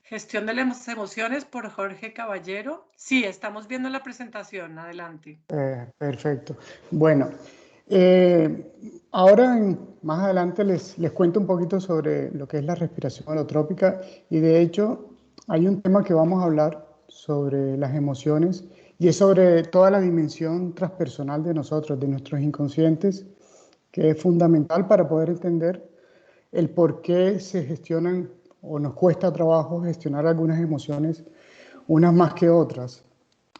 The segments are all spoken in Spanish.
Gestión de las emociones por Jorge Caballero. Sí, estamos viendo la presentación. Adelante. Perfecto. Bueno, eh, ahora más adelante les cuento un poquito sobre lo que es la respiración holotrópica y de hecho hay un tema que vamos a hablar sobre las emociones y es sobre toda la dimensión transpersonal de nosotros, de nuestros inconscientes, que es fundamental para poder entender el por qué se gestionan o nos cuesta trabajo gestionar algunas emociones, unas más que otras.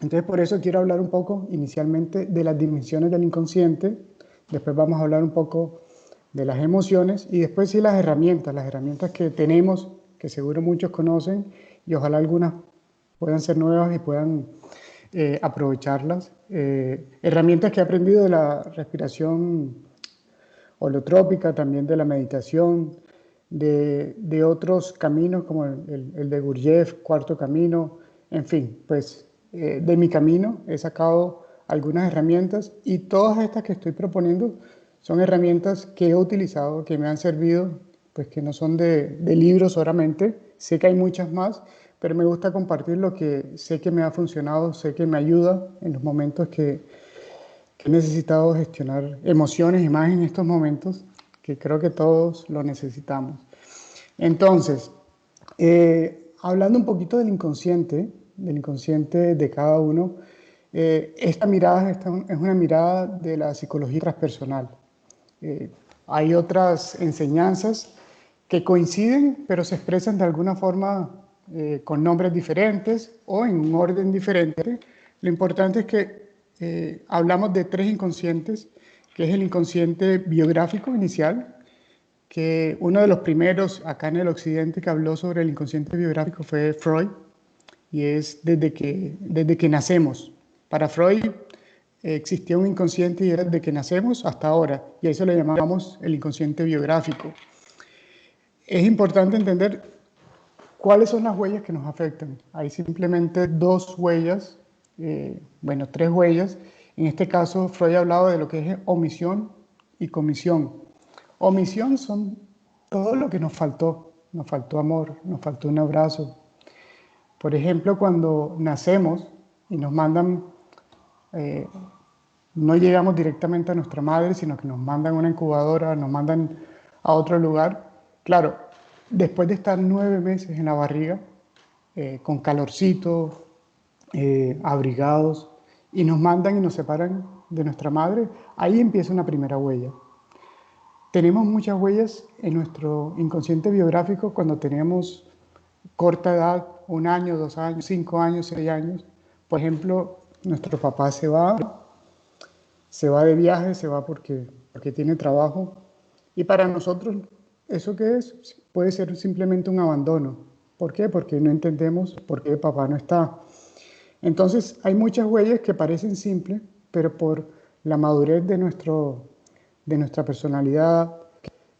Entonces, por eso quiero hablar un poco inicialmente de las dimensiones del inconsciente, después vamos a hablar un poco de las emociones y después sí las herramientas que tenemos, que seguro muchos conocen y ojalá algunas puedan ser nuevas y puedan aprovecharlas. Herramientas que he aprendido de la respiración holotrópica, también de la meditación, de otros caminos como el de Gurdjieff, Cuarto Camino, en fin, pues de mi camino he sacado algunas herramientas y todas estas que estoy proponiendo son herramientas que he utilizado, que me han servido, pues que no son de libros solamente, sé que hay muchas más, pero me gusta compartir lo que sé que me ha funcionado, sé que me ayuda en los momentos que he necesitado gestionar emociones y más en estos momentos, que creo que todos lo necesitamos. Entonces, hablando un poquito del inconsciente de cada uno, esta mirada es una mirada de la psicología transpersonal. Eh, Hay otras enseñanzas que coinciden, pero se expresan de alguna forma con nombres diferentes o en un orden diferente. Lo importante es que hablamos de tres inconscientes, que es el inconsciente biográfico inicial, que uno de los primeros acá en el occidente que habló sobre el inconsciente biográfico fue Freud, y es desde que nacemos. Para Freud existía un inconsciente y era desde que nacemos hasta ahora, y a eso le llamamos el inconsciente biográfico. Es importante entender cuáles son las huellas que nos afectan. Hay simplemente dos huellas, bueno, tres huellas. En este caso, Freud ha hablado de lo que es omisión y comisión. Omisión son todo lo que nos faltó amor, nos faltó un abrazo. Por ejemplo, cuando nacemos y nos mandan, eh, no llegamos directamente a nuestra madre, sino que nos mandan a una incubadora, nos mandan a otro lugar. Claro, después de estar 9 meses en la barriga, con calorcito, abrigados, y nos mandan y nos separan de nuestra madre, ahí empieza una primera huella. Tenemos muchas huellas en nuestro inconsciente biográfico cuando tenemos corta edad, 1 año, 2 años, 5 años, 6 años. Por ejemplo, nuestro papá se va de viaje, se va porque tiene trabajo. Y para nosotros, ¿eso qué es? Puede ser simplemente un abandono. ¿Por qué? Porque no entendemos por qué papá no está. Entonces, hay muchas huellas que parecen simples, pero por la madurez de nuestra personalidad,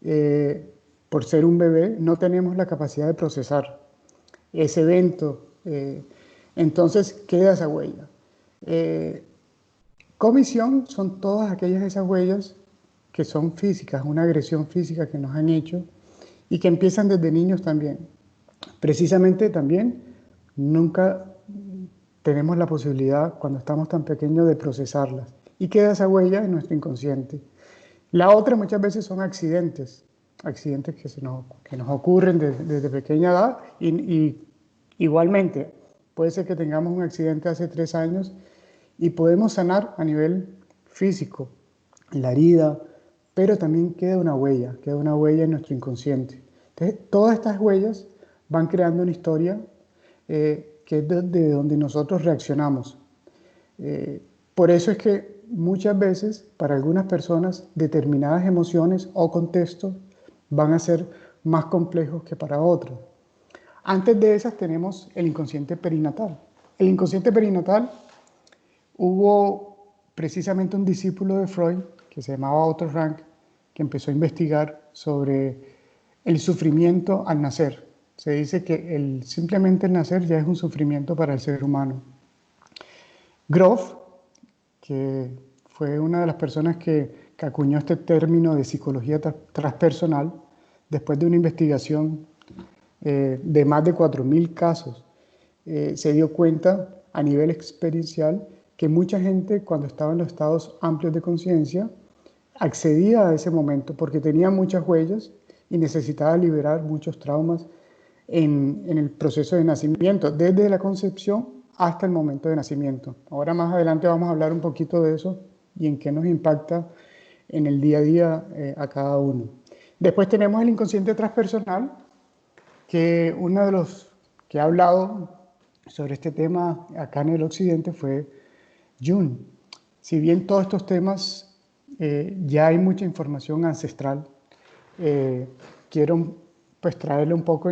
eh, por ser un bebé, no tenemos la capacidad de procesar ese evento. Entonces, queda esa huella. Eh, Comisión son todas aquellas esas huellas que son físicas, una agresión física que nos han hecho y que empiezan desde niños también. Precisamente también nunca tenemos la posibilidad, cuando estamos tan pequeños, de procesarlas. Y queda esa huella en nuestro inconsciente. La otra muchas veces son accidentes, accidentes que nos ocurren desde pequeña edad y igualmente puede ser que tengamos un accidente hace 3 años y podemos sanar a nivel físico la herida, pero también queda una huella en nuestro inconsciente. Entonces, todas estas huellas van creando una historia que es de donde nosotros reaccionamos. Por eso es que muchas veces para algunas personas determinadas emociones o contextos van a ser más complejos que para otros. Antes de esas tenemos el inconsciente perinatal. El inconsciente perinatal, hubo precisamente un discípulo de Freud que se llamaba Otto Rank que empezó a investigar sobre el sufrimiento al nacer. Se dice que simplemente el nacer ya es un sufrimiento para el ser humano. Groff, que fue una de las personas que acuñó este término de psicología transpersonal, después de una investigación de más de 4.000 casos, se dio cuenta a nivel experiencial que mucha gente cuando estaba en los estados amplios de conciencia accedía a ese momento porque tenía muchas huellas y necesitaba liberar muchos traumas en el proceso de nacimiento, desde la concepción hasta el momento de nacimiento. Ahora más adelante vamos a hablar un poquito de eso y en qué nos impacta en el día a día a cada uno. Después tenemos el inconsciente transpersonal, que uno de los que ha hablado sobre este tema acá en el occidente fue Jung. Si bien todos estos temas ya hay mucha información ancestral, quiero pues traerle un poco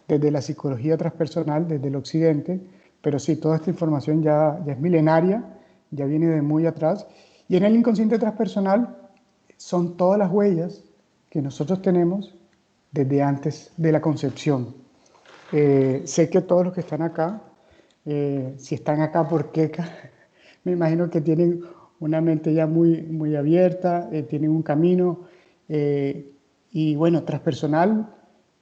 desde la psicología transpersonal, desde el occidente, pero sí, toda esta información ya es milenaria, ya viene de muy atrás. Y en el inconsciente transpersonal son todas las huellas que nosotros tenemos desde antes de la concepción. Sé que todos los que están acá, si están acá por queca, me imagino que tienen una mente ya muy abierta, tienen un camino. Y bueno, transpersonal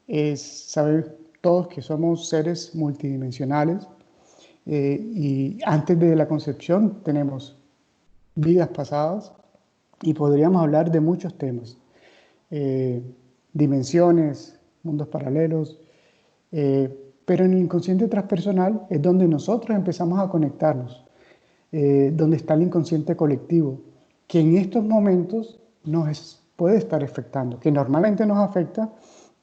es saber todos que somos seres multidimensionales y antes de la concepción tenemos vidas pasadas y podríamos hablar de muchos temas, dimensiones, mundos paralelos, pero en el inconsciente transpersonal es donde nosotros empezamos a conectarnos, donde está el inconsciente colectivo, que en estos momentos puede estar afectando, que normalmente nos afecta,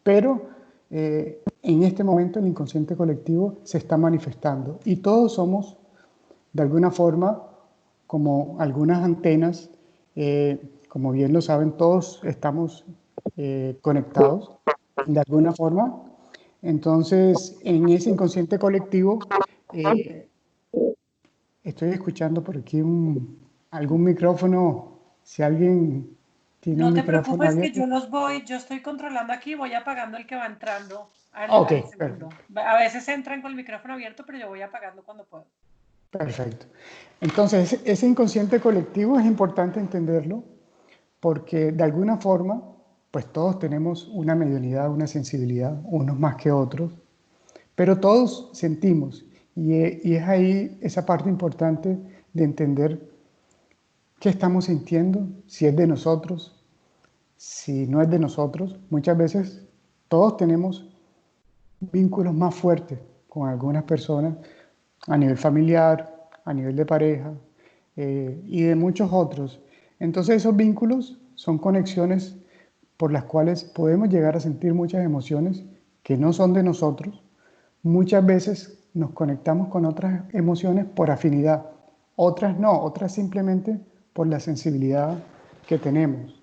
pero en este momento el inconsciente colectivo se está manifestando y todos somos de alguna forma como algunas antenas, como bien lo saben, todos estamos conectados de alguna forma. Entonces, en ese inconsciente colectivo, eh, estoy escuchando por aquí algún micrófono, si alguien tiene un No te micrófono preocupes que abierto. yo estoy controlando aquí, voy apagando el que va entrando Ok, al perfecto. segundo. A veces entran con el micrófono abierto, pero yo voy apagando cuando puedo. Perfecto. Entonces, ese inconsciente colectivo es importante entenderlo porque de alguna forma, pues todos tenemos una mediunidad, una sensibilidad, unos más que otros, pero todos sentimos y es ahí esa parte importante de entender qué estamos sintiendo, si es de nosotros, si no es de nosotros. Muchas veces todos tenemos vínculos más fuertes con algunas personas a nivel familiar, a nivel de pareja y de muchos otros. Entonces esos vínculos son conexiones por las cuales podemos llegar a sentir muchas emociones que no son de nosotros. Muchas veces nos conectamos con otras emociones por afinidad, otras no, otras simplemente por la sensibilidad que tenemos.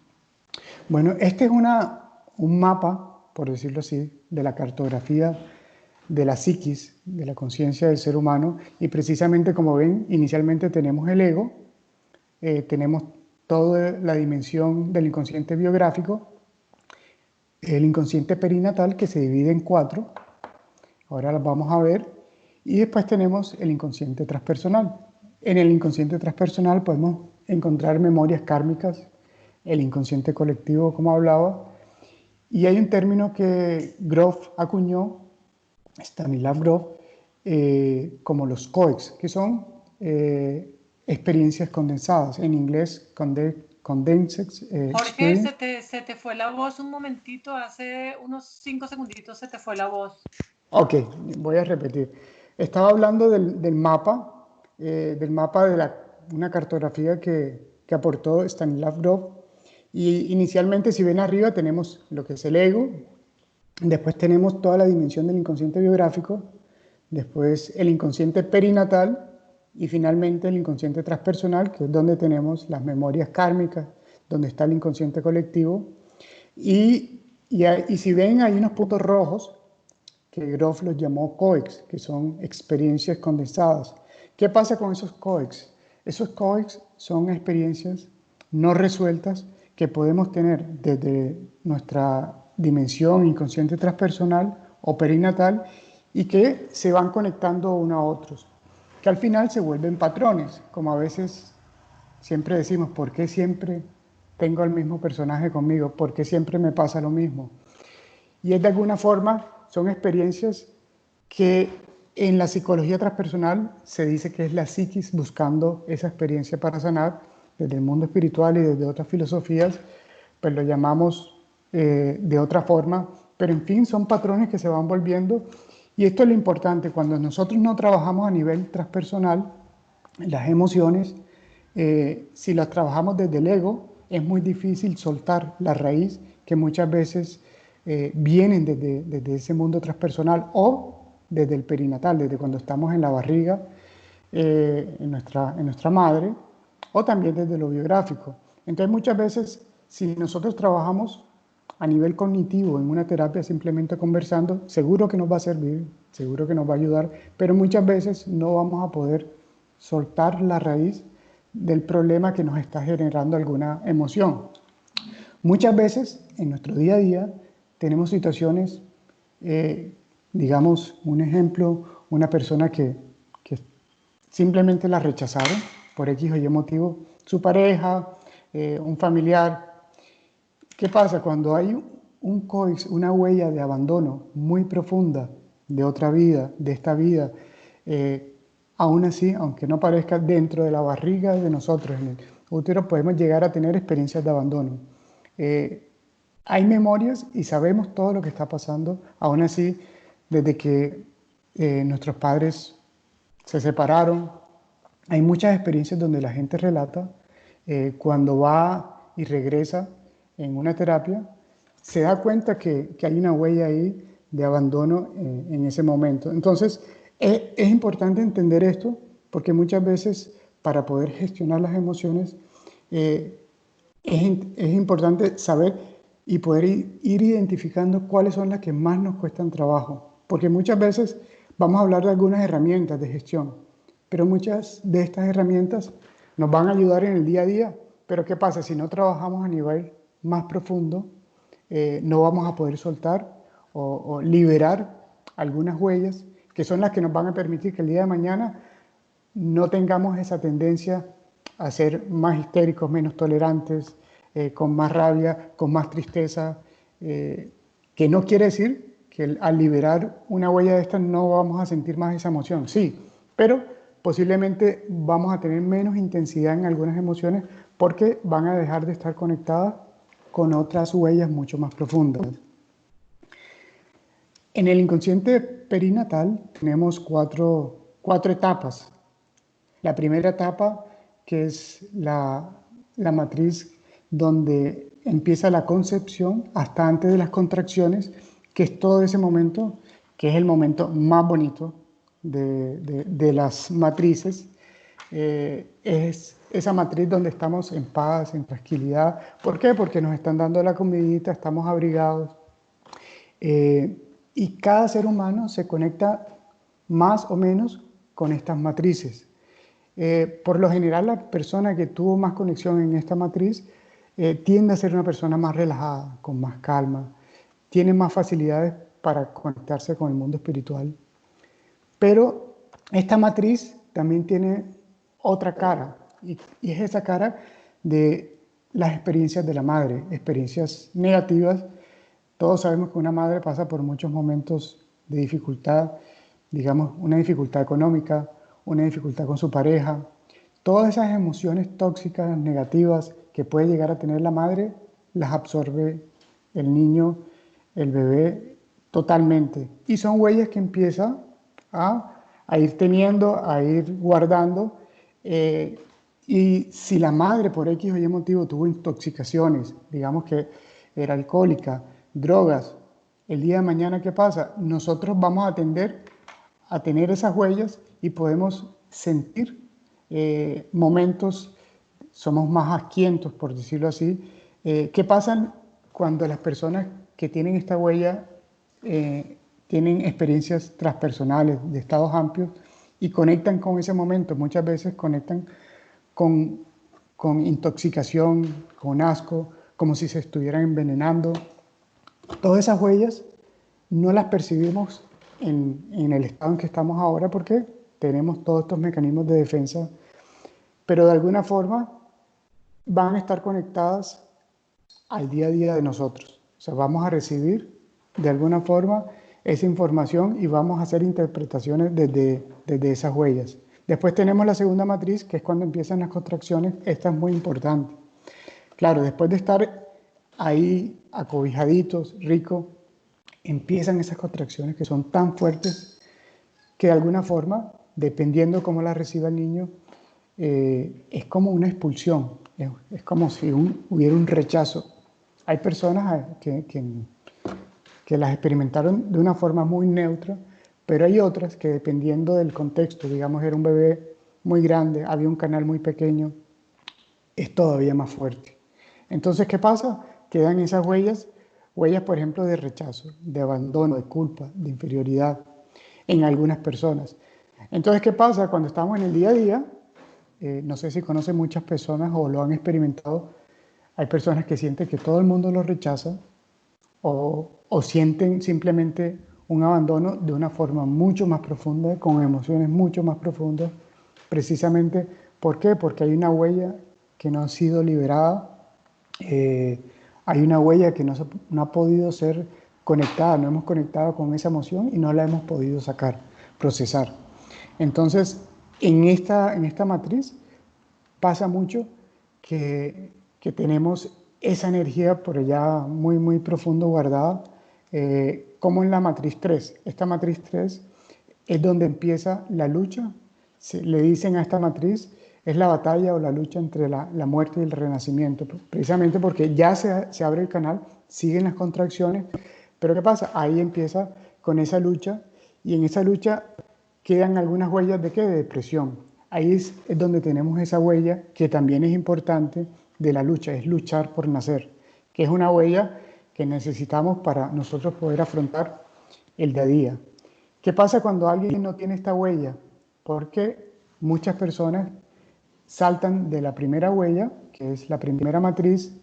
Bueno, este es un mapa, por decirlo así, de la cartografía de la psiquis, de la conciencia del ser humano, y precisamente como ven, inicialmente tenemos el ego, tenemos toda la dimensión del inconsciente biográfico, el inconsciente perinatal que se divide en 4, ahora las vamos a ver, y después tenemos el inconsciente transpersonal. En el inconsciente transpersonal podemos encontrar memorias kármicas, el inconsciente colectivo, como hablaba, y hay un término que Grof acuñó, Stanislav Grof, como los COEX, que son experiencias condensadas, en inglés condensed Jorge, experience. se te fue la voz un momentito, hace unos 5 segunditos se te fue la voz. Ok, voy a repetir. Estaba hablando del mapa de una cartografía que aportó Stanislav Grof. Y inicialmente, si ven arriba, tenemos lo que es el ego, después tenemos toda la dimensión del inconsciente biográfico, después el inconsciente perinatal y finalmente el inconsciente transpersonal, que es donde tenemos las memorias kármicas, donde está el inconsciente colectivo. Y si ven, hay unos puntos rojos que Grof los llamó COEX, que son experiencias condensadas. ¿Qué pasa con esos COEX? Esos COEX son experiencias no resueltas que podemos tener desde nuestra dimensión inconsciente transpersonal o perinatal y que se van conectando unos a otros, que al final se vuelven patrones, como a veces siempre decimos, ¿por qué siempre tengo el mismo personaje conmigo? ¿Por qué siempre me pasa lo mismo? Y es de alguna forma son experiencias que en la psicología transpersonal se dice que es la psiquis buscando esa experiencia para sanar desde el mundo espiritual y desde otras filosofías, pues lo llamamos de otra forma, pero en fin son patrones que se van volviendo y esto es lo importante, cuando nosotros no trabajamos a nivel transpersonal, las emociones, si las trabajamos desde el ego, es muy difícil soltar la raíz que muchas veces vienen desde ese mundo transpersonal o desde el perinatal, desde cuando estamos en la barriga, en nuestra madre, o también desde lo biográfico. Entonces muchas veces, si nosotros trabajamos a nivel cognitivo en una terapia simplemente conversando, seguro que nos va a servir, seguro que nos va a ayudar, pero muchas veces no vamos a poder soltar la raíz del problema que nos está generando alguna emoción. Muchas veces en nuestro día a día tenemos situaciones, digamos, un ejemplo, una persona que simplemente la rechazaron por X o Y motivo, su pareja, un familiar. ¿Qué pasa? Cuando hay una huella de abandono muy profunda de otra vida, de esta vida, aún así, aunque no parezca, dentro de la barriga de nosotros, en el útero, podemos llegar a tener experiencias de abandono. Hay memorias y sabemos todo lo que está pasando, aún así, desde que nuestros padres se separaron. Hay muchas experiencias donde la gente relata cuando va y regresa en una terapia, se da cuenta que hay una huella ahí de abandono en ese momento. Entonces, es importante entender esto porque muchas veces para poder gestionar las emociones es importante saber y poder ir identificando cuáles son las que más nos cuestan trabajo. Porque muchas veces vamos a hablar de algunas herramientas de gestión, pero muchas de estas herramientas nos van a ayudar en el día a día. Pero ¿qué pasa? Si no trabajamos a nivel más profundo, no vamos a poder soltar o liberar algunas huellas que son las que nos van a permitir que el día de mañana no tengamos esa tendencia a ser más histéricos, menos tolerantes, con más rabia, con más tristeza, que no quiere decir que al liberar una huella de estas no vamos a sentir más esa emoción, sí, pero posiblemente vamos a tener menos intensidad en algunas emociones porque van a dejar de estar conectadas con otras huellas mucho más profundas. En el inconsciente perinatal tenemos cuatro etapas. La primera etapa, que es la matriz donde empieza la concepción hasta antes de las contracciones, que es todo ese momento, que es el momento más bonito de las matrices. Es esa matriz donde estamos en paz, en tranquilidad. ¿Por qué? Porque nos están dando la comidita, estamos abrigados. Y cada ser humano se conecta más o menos con estas matrices. Por lo general, la persona que tuvo más conexión en esta matriz tiende a ser una persona más relajada, con más calma, tiene más facilidades para conectarse con el mundo espiritual. Pero esta matriz también tiene otra cara, y es esa cara de las experiencias de la madre, experiencias negativas. Todos sabemos que una madre pasa por muchos momentos de dificultad, digamos, una dificultad económica, una dificultad con su pareja. Todas esas emociones tóxicas, negativas que puede llegar a tener la madre, las absorbe el niño, el bebé, totalmente. Y son huellas que empieza a ir teniendo, a ir guardando. Y si la madre por X o Y motivo tuvo intoxicaciones, digamos que era alcohólica, drogas, el día de mañana, ¿qué pasa? Nosotros vamos a tender a tener esas huellas y podemos sentir momentos, somos más asquientos, por decirlo así. ¿Qué pasa cuando las personas que tienen esta huella tienen experiencias transpersonales de estados amplios y conectan con ese momento? Muchas veces conectan con intoxicación, con asco, como si se estuvieran envenenando. Todas esas huellas no las percibimos en el estado en que estamos ahora porque tenemos todos estos mecanismos de defensa, pero de alguna forma van a estar conectadas al día a día de nosotros. O sea, vamos a recibir de alguna forma esa información y vamos a hacer interpretaciones desde esas huellas. Después tenemos la segunda matriz, que es cuando empiezan las contracciones. Esta es muy importante. Claro, después de estar ahí acobijaditos, rico, empiezan esas contracciones que son tan fuertes que de alguna forma, dependiendo cómo las reciba el niño, es como una expulsión, es como si hubiera un rechazo. Hay personas que las experimentaron de una forma muy neutra, pero hay otras que dependiendo del contexto, digamos, era un bebé muy grande, había un canal muy pequeño, es todavía más fuerte. Entonces, ¿qué pasa? Quedan esas huellas, por ejemplo, de rechazo, de abandono, de culpa, de inferioridad en algunas personas. Entonces, ¿qué pasa? Cuando estamos en el día a día, no sé si conocen muchas personas o lo han experimentado, hay personas que sienten que todo el mundo los rechaza o sienten simplemente un abandono de una forma mucho más profunda, con emociones mucho más profundas, precisamente, ¿por qué? Porque hay una huella que no ha sido liberada, hay una huella que no ha podido ser conectada, no hemos conectado con esa emoción y no la hemos podido sacar, procesar. Entonces, en esta matriz pasa mucho que tenemos esa energía por allá muy, muy profundo guardada, como en la matriz 3. Esta matriz 3 es donde empieza la lucha. Le dicen a esta matriz, es la batalla o la lucha entre la muerte y el renacimiento, precisamente porque ya se abre el canal, siguen las contracciones, pero ¿qué pasa? Ahí empieza con esa lucha y en esa lucha quedan algunas huellas de ¿qué? De depresión. Ahí es donde tenemos esa huella que también es importante de la lucha, es luchar por nacer, que es una huella que necesitamos para nosotros poder afrontar el día a día. ¿Qué pasa cuando alguien no tiene esta huella? Porque muchas personas saltan de la primera huella, que es la primera matriz,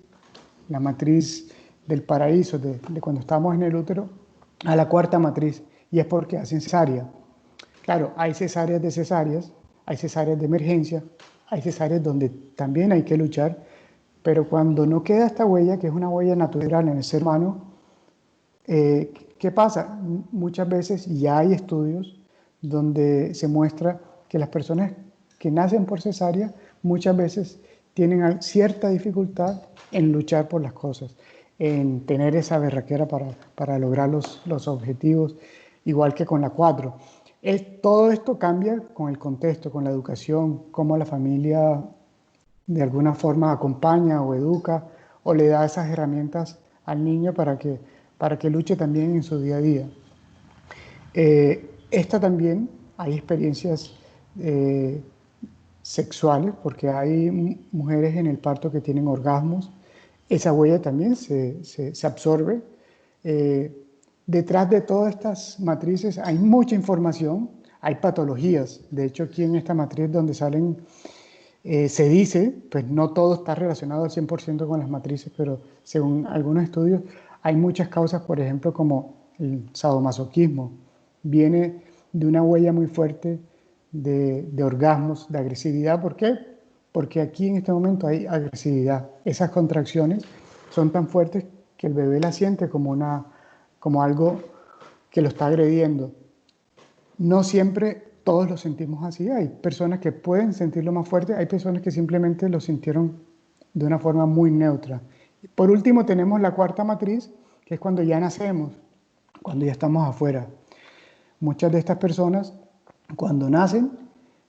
la matriz del paraíso, de cuando estamos en el útero, a la cuarta matriz, y es porque hacen cesárea. Claro, hay cesáreas de cesáreas, hay cesáreas de emergencia, hay cesáreas donde también hay que luchar, pero cuando no queda esta huella, que es una huella natural en el ser humano, ¿qué pasa? Muchas veces ya hay estudios donde se muestra que las personas que nacen por cesárea muchas veces tienen cierta dificultad en luchar por las cosas, en tener esa berraquera para lograr los objetivos, igual que con la 4. Todo esto cambia con el contexto, con la educación, cómo la familia de alguna forma acompaña o educa o le da esas herramientas al niño para que luche también en su día a día. Esta también hay experiencias sexuales, porque hay mujeres en el parto que tienen orgasmos. Esa huella también se absorbe. Detrás de todas estas matrices hay mucha información, hay patologías. De hecho, aquí en esta matriz donde salen, se dice, pues no todo está relacionado al 100% con las matrices, pero según algunos estudios, hay muchas causas, por ejemplo, como el sadomasoquismo. Viene de una huella muy fuerte de orgasmos, de agresividad. ¿Por qué? Porque aquí en este momento hay agresividad. Esas contracciones son tan fuertes que el bebé la siente como algo que lo está agrediendo. No siempre todos lo sentimos así. Hay personas que pueden sentirlo más fuerte, hay personas que simplemente lo sintieron de una forma muy neutra. Por último tenemos la cuarta matriz, que es cuando ya nacemos, cuando ya estamos afuera. Muchas de estas personas, cuando nacen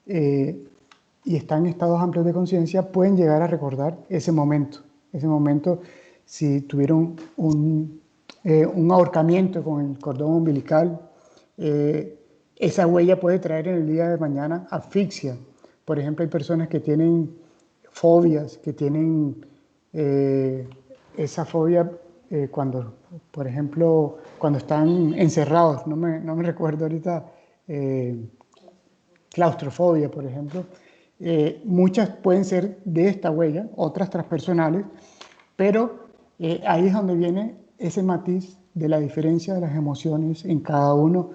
y están en estados amplios de conciencia, pueden llegar a recordar ese momento. Ese momento, si tuvieron un ahorcamiento con el cordón umbilical, esa huella puede traer en el día de mañana asfixia. Por ejemplo, hay personas que tienen fobias, que tienen esa fobia cuando, por ejemplo, cuando están encerrados, no me recuerdo ahorita, claustrofobia, por ejemplo. Muchas pueden ser de esta huella, otras transpersonales, pero ahí es donde viene ese matiz de la diferencia de las emociones en cada uno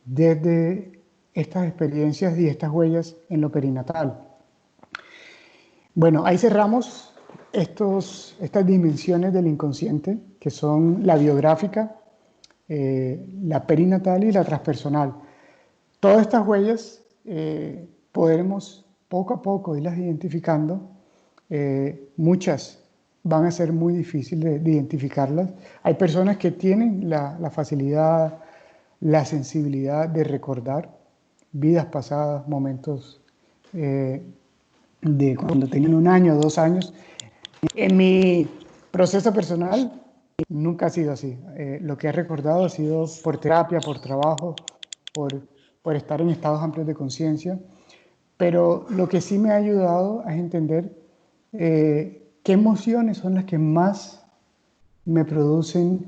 desde estas experiencias y estas huellas en lo perinatal. Bueno, ahí cerramos estas dimensiones del inconsciente, que son la biográfica, la perinatal y la transpersonal. Todas estas huellas podremos poco a poco irlas identificando. Muchas van a ser muy difíciles de identificarlas. Hay personas que tienen la facilidad, la sensibilidad de recordar vidas pasadas, momentos de cuando tenían 1 año, 2 años. En mi proceso personal nunca ha sido así. Lo que he recordado ha sido por terapia, por trabajo, por, por estar en estados amplios de conciencia. Pero lo que sí me ha ayudado es entender qué emociones son las que más me producen,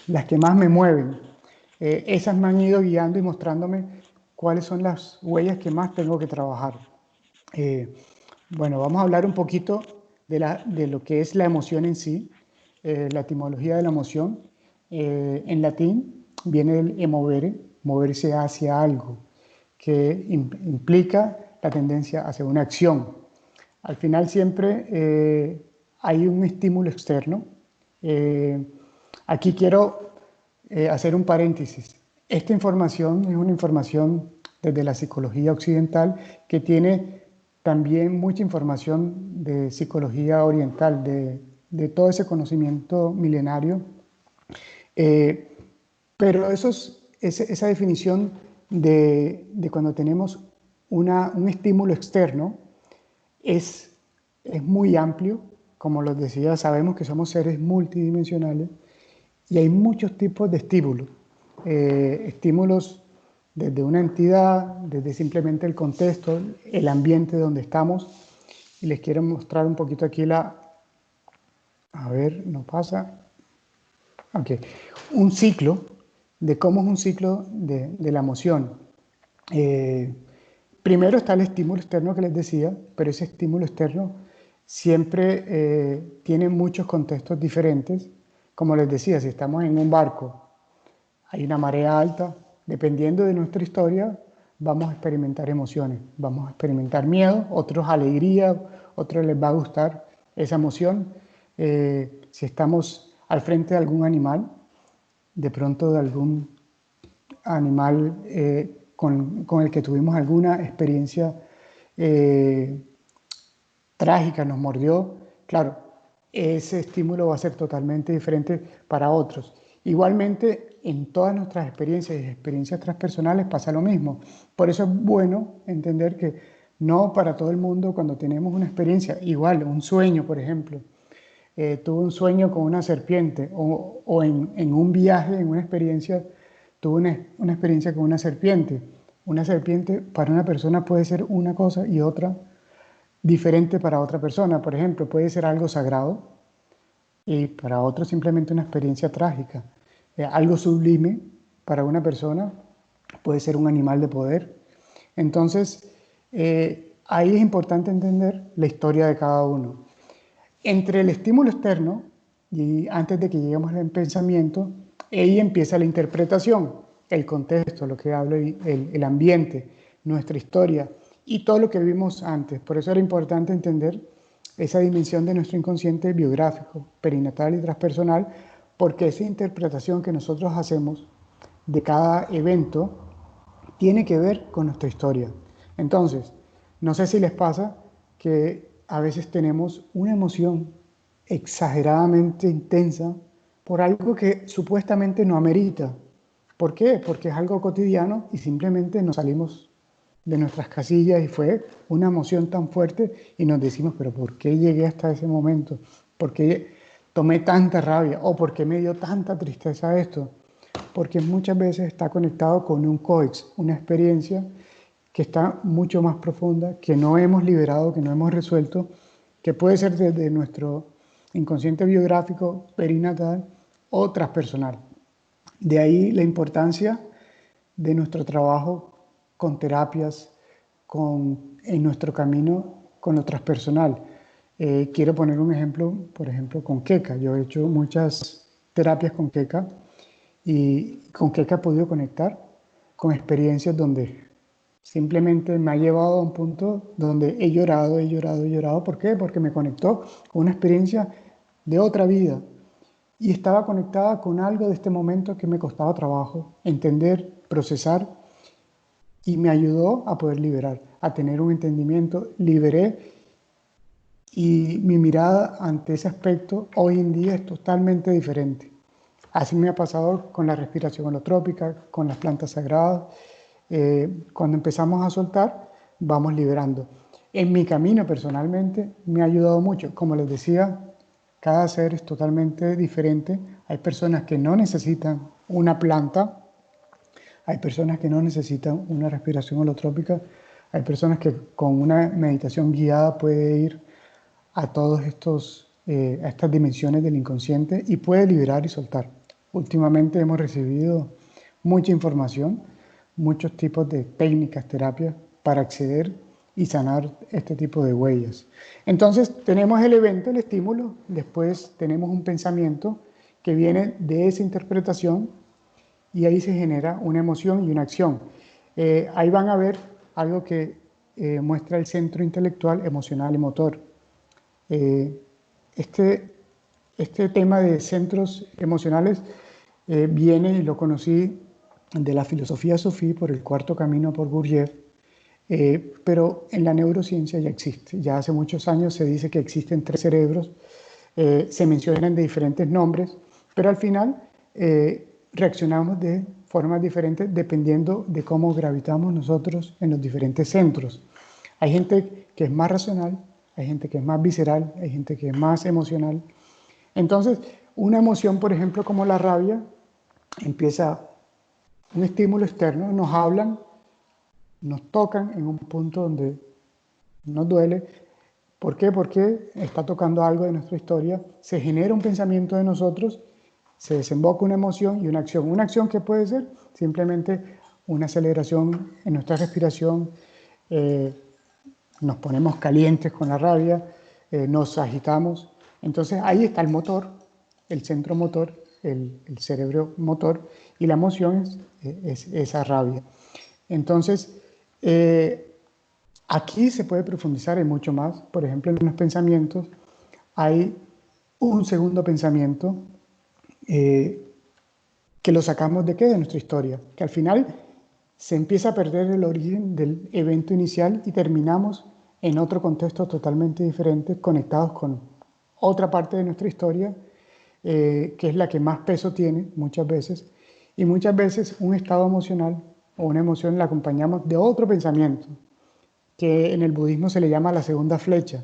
las que más me mueven. Esas me han ido guiando y mostrándome cuáles son las huellas que más tengo que trabajar. Bueno, vamos a hablar un poquito de lo que es la emoción en sí, la etimología de la emoción. En latín viene el emovere, moverse hacia algo, que implica la tendencia hacia una acción. Al final siempre hay un estímulo externo. Aquí quiero hacer un paréntesis. Esta información es una información desde la psicología occidental que tiene también mucha información de psicología oriental, de todo ese conocimiento milenario. Pero esa definición de cuando tenemos un estímulo externo es muy amplio. Como los decía, sabemos que somos seres multidimensionales y hay muchos tipos de estímulos. Estímulos desde una entidad, desde simplemente el contexto, el ambiente donde estamos. Y les quiero mostrar un poquito aquí a ver, no pasa. Ok. Un ciclo, de cómo es un ciclo de la emoción. Primero está el estímulo externo que les decía, pero ese estímulo externo siempre tiene muchos contextos diferentes. Como les decía, si estamos en un barco, hay una marea alta, dependiendo de nuestra historia, vamos a experimentar emociones, vamos a experimentar miedo, otros alegría, otros les va a gustar esa emoción. Si estamos al frente de algún animal, de pronto de algún animal con el que tuvimos alguna experiencia trágica, nos mordió, claro, ese estímulo va a ser totalmente diferente para otros. Igualmente, en todas nuestras experiencias y experiencias transpersonales pasa lo mismo. Por eso es bueno entender que no para todo el mundo cuando tenemos una experiencia, igual, un sueño, por ejemplo, tuve un sueño con una serpiente o en un viaje, en una experiencia, tuve una experiencia con una serpiente. Una serpiente para una persona puede ser una cosa y otra diferente para otra persona. Por ejemplo, puede ser algo sagrado y para otro simplemente una experiencia trágica. Algo sublime para una persona puede ser un animal de poder. Entonces, ahí es importante entender la historia de cada uno. Entre el estímulo externo y antes de que lleguemos al pensamiento, ahí empieza la interpretación, el contexto, lo que hablo, el ambiente, nuestra historia y todo lo que vimos antes. Por eso era importante entender esa dimensión de nuestro inconsciente biográfico, perinatal y transpersonal, porque esa interpretación que nosotros hacemos de cada evento tiene que ver con nuestra historia. Entonces, no sé si les pasa que a veces tenemos una emoción exageradamente intensa por algo que supuestamente no amerita. ¿Por qué? Porque es algo cotidiano y simplemente nos salimos de nuestras casillas y fue una emoción tan fuerte y nos decimos, pero ¿por qué llegué hasta ese momento? ¿Por qué tomé tanta rabia? ¿O por qué me dio tanta tristeza esto? Porque muchas veces está conectado con un coex, una experiencia que está mucho más profunda, que no hemos liberado, que no hemos resuelto, que puede ser desde nuestro inconsciente biográfico, perinatal o transpersonal. De ahí la importancia de nuestro trabajo con terapias, en nuestro camino con lo transpersonal. Quiero poner un ejemplo, por ejemplo, con Keka. Yo he hecho muchas terapias con Keka y con Keka he podido conectar con experiencias donde simplemente me ha llevado a un punto donde he llorado, he llorado, he llorado. ¿Por qué? Porque me conectó con una experiencia de otra vida. y estaba conectada con algo de este momento que me costaba trabajo entender, procesar, y me ayudó a poder liberar, a tener un entendimiento. Liberé, y mi mirada ante ese aspecto hoy en día es totalmente diferente. Así me ha pasado con la respiración holotrópica, con las plantas sagradas. Cuando empezamos a soltar, vamos liberando. En mi camino personalmente me ha ayudado mucho. Como les decía, cada ser es totalmente diferente. Hay personas que no necesitan una planta, hay personas que no necesitan una respiración holotrópica, hay personas que con una meditación guiada puede ir a todos a estas dimensiones del inconsciente y puede liberar y soltar. Últimamente hemos recibido mucha información, muchos tipos de técnicas, terapias para acceder y sanar este tipo de huellas. Entonces tenemos el evento, el estímulo, después tenemos un pensamiento que viene de esa interpretación y ahí se genera una emoción y una acción. Ahí van a ver algo que muestra el centro intelectual, emocional y motor. Eh, este, este tema de centros emocionales viene, y lo conocí de la filosofía sufí por el cuarto camino por Gurdjieff, pero en la neurociencia ya existe. Ya hace muchos años se dice que existen 3 cerebros, se mencionan de diferentes nombres, pero al final reaccionamos de formas diferentes dependiendo de cómo gravitamos nosotros en los diferentes centros. Hay gente que es más racional, hay gente que es más visceral, hay gente que es más emocional. Entonces, una emoción, por ejemplo, como la rabia, empieza un estímulo externo, nos hablan, nos tocan en un punto donde nos duele. ¿Por qué? Porque está tocando algo de nuestra historia, se genera un pensamiento de nosotros, se desemboca una emoción y una acción. Una acción que puede ser simplemente una aceleración en nuestra respiración, nos ponemos calientes con la rabia, nos agitamos. Entonces ahí está el motor, el centro motor, el cerebro motor, y la emoción es esa rabia. Entonces, aquí se puede profundizar en mucho más. Por ejemplo, en los pensamientos hay un segundo pensamiento que lo sacamos de qué, de nuestra historia, que al final se empieza a perder el origen del evento inicial y terminamos en otro contexto totalmente diferente, conectados con otra parte de nuestra historia, que es la que más peso tiene muchas veces, y muchas veces un estado emocional o una emoción la acompañamos de otro pensamiento, que en el budismo se le llama la segunda flecha.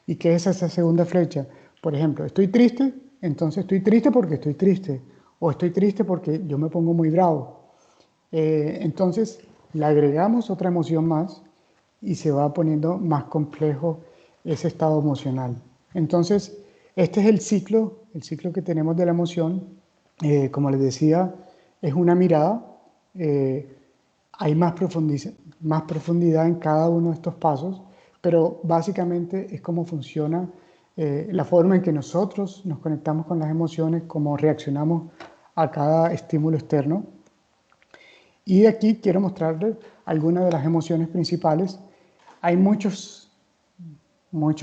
¿Y qué es esa segunda flecha? Por ejemplo, estoy triste, entonces estoy triste porque estoy triste, o estoy triste porque yo me pongo muy bravo. Entonces le agregamos otra emoción más y se va poniendo más complejo ese estado emocional. Entonces, este es el ciclo que tenemos de la emoción. Como les decía, es una mirada. Hay más profundidad en cada uno de estos pasos, pero básicamente es cómo funciona la forma en que nosotros nos conectamos con las emociones, cómo reaccionamos a cada estímulo externo. Y aquí quiero mostrarles algunas de las emociones principales. Hay muchos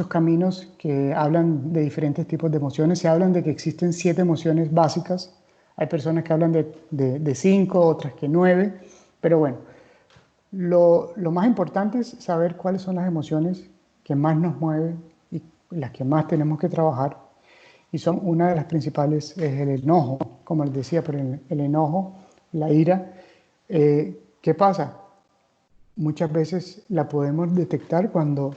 caminos que hablan de diferentes tipos de emociones. Se hablan de que existen 7 emociones básicas. Hay personas que hablan de 5, otras que 9. Pero bueno, lo más importante es saber cuáles son las emociones que más nos mueven y las que más tenemos que trabajar. Y son una de las principales, es el enojo, como les decía, pero el enojo, la ira. ¿Qué pasa? Muchas veces la podemos detectar cuando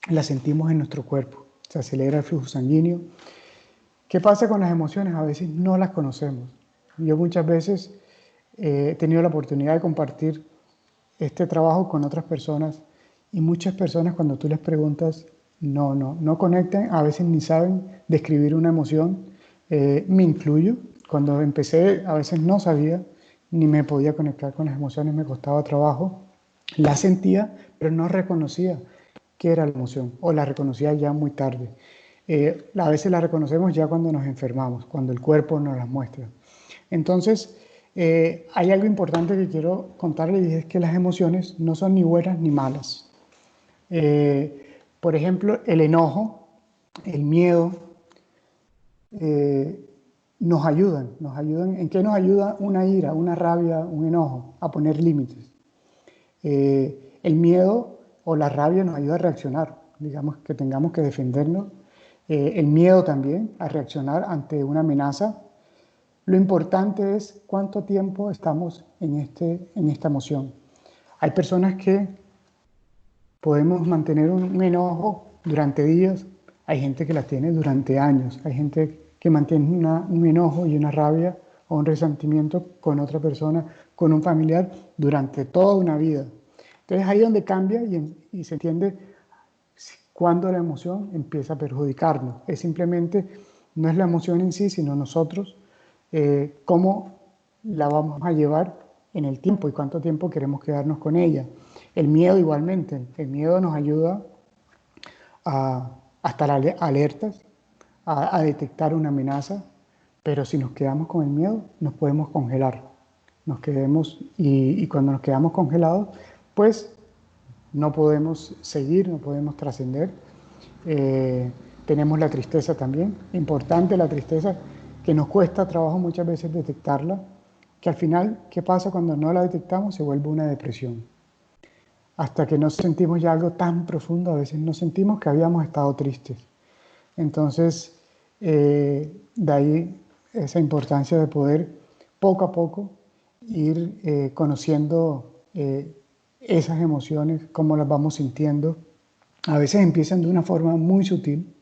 la sentimos en nuestro cuerpo. Se acelera el flujo sanguíneo. ¿Qué pasa con las emociones? A veces no las conocemos. Yo muchas veces he tenido la oportunidad de compartir este trabajo con otras personas, y muchas personas, cuando tú les preguntas, no conectan, a veces ni saben describir una emoción. Me incluyo. Cuando empecé, a veces no sabía ni me podía conectar con las emociones, me costaba trabajo. La sentía, pero no reconocía qué era la emoción, o la reconocía ya muy tarde. A veces la reconocemos ya cuando nos enfermamos, cuando el cuerpo nos las muestra. Entonces, hay algo importante que quiero contarles, y es que las emociones no son ni buenas ni malas. Por ejemplo, el enojo, el miedo, nos ayudan. ¿En qué nos ayuda una ira, una rabia, un enojo? A poner límites. El miedo o la rabia nos ayuda a reaccionar, digamos que tengamos que defendernos. El miedo también a reaccionar ante una amenaza. Lo importante es cuánto tiempo estamos en esta emoción. Hay personas que podemos mantener un enojo durante días, hay gente que la tiene durante años, hay gente que mantiene un enojo y una rabia o un resentimiento con otra persona, con un familiar, durante toda una vida. Entonces ahí es donde cambia y se entiende cuando la emoción empieza a perjudicarnos. Es simplemente, no es la emoción en sí, sino nosotros, cómo la vamos a llevar en el tiempo y cuánto tiempo queremos quedarnos con ella. El miedo igualmente, el miedo nos ayuda a estar alertas, a detectar una amenaza, pero si nos quedamos con el miedo nos podemos congelar. Nos quedemos, y cuando nos quedamos congelados, pues no podemos seguir, no podemos trascender. Tenemos la tristeza también, importante la tristeza, que nos cuesta trabajo muchas veces detectarla, que al final, ¿qué pasa cuando no la detectamos? Se vuelve una depresión. Hasta que no sentimos ya algo tan profundo, a veces no sentimos que habíamos estado tristes. Entonces, de ahí esa importancia de poder poco a poco ir conociendo esas emociones, cómo las vamos sintiendo. A veces empiezan de una forma muy sutil,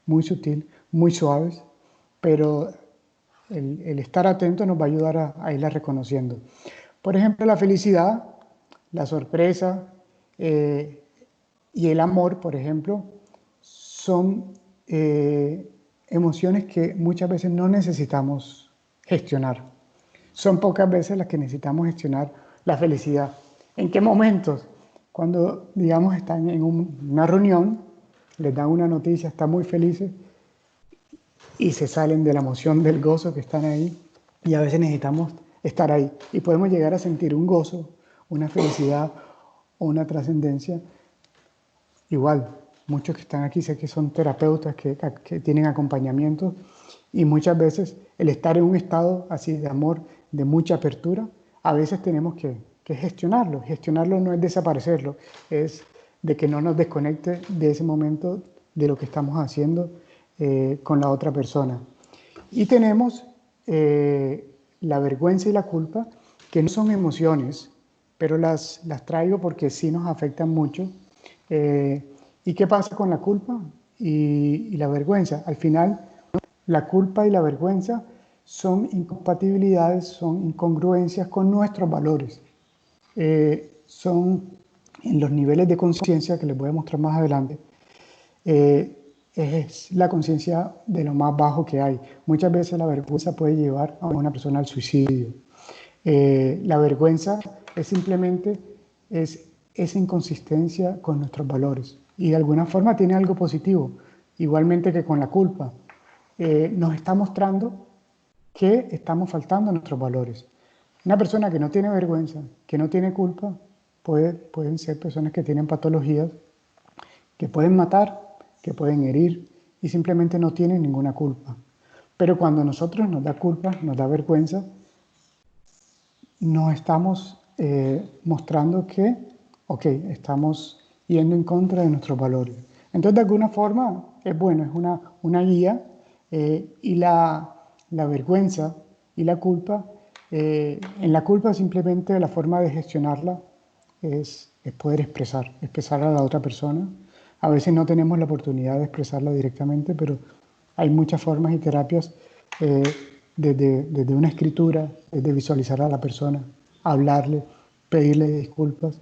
muy suaves, pero el estar atento nos va a ayudar a irla reconociendo. Por ejemplo, la felicidad, la sorpresa y el amor, por ejemplo, son emociones que muchas veces no necesitamos gestionar. Son pocas veces las que necesitamos gestionar la felicidad. ¿En qué momentos? Cuando, digamos, están en una reunión, les dan una noticia, están muy felices y se salen de la emoción, del gozo que están ahí, y a veces necesitamos estar ahí y podemos llegar a sentir un gozo, una felicidad o una trascendencia. Igual, muchos que están aquí sé que son terapeutas que tienen acompañamiento, y muchas veces el estar en un estado así de amor, de mucha apertura, a veces tenemos que gestionarlo. Gestionarlo no es desaparecerlo, es de que no nos desconecte de ese momento, de lo que estamos haciendo con la otra persona. Y tenemos la vergüenza y la culpa, que no son emociones, pero las traigo porque sí nos afectan mucho. ¿Y qué pasa con la culpa y la vergüenza? Al final, la culpa y la vergüenza son incompatibilidades, son incongruencias con nuestros valores. Son en los niveles de conciencia que les voy a mostrar más adelante. Es la conciencia de lo más bajo que hay. Muchas veces la vergüenza puede llevar a una persona al suicidio. La vergüenza es simplemente esa inconsistencia con nuestros valores, y de alguna forma tiene algo positivo, igualmente que con la culpa. Nos está mostrando que estamos faltando a nuestros valores. Una persona que no tiene vergüenza, que no tiene culpa, pueden ser personas que tienen patologías, que pueden matar, que pueden herir, y simplemente no tienen ninguna culpa. Pero cuando a nosotros nos da culpa, nos da vergüenza, nos estamos mostrando que, ok, estamos yendo en contra de nuestros valores. Entonces, de alguna forma, es bueno, es una guía, y la vergüenza y la culpa, en la culpa simplemente la forma de gestionarla es poder expresar a la otra persona. A veces no tenemos la oportunidad de expresarla directamente, pero hay muchas formas y terapias, desde una escritura, desde visualizar a la persona, hablarle, pedirle disculpas,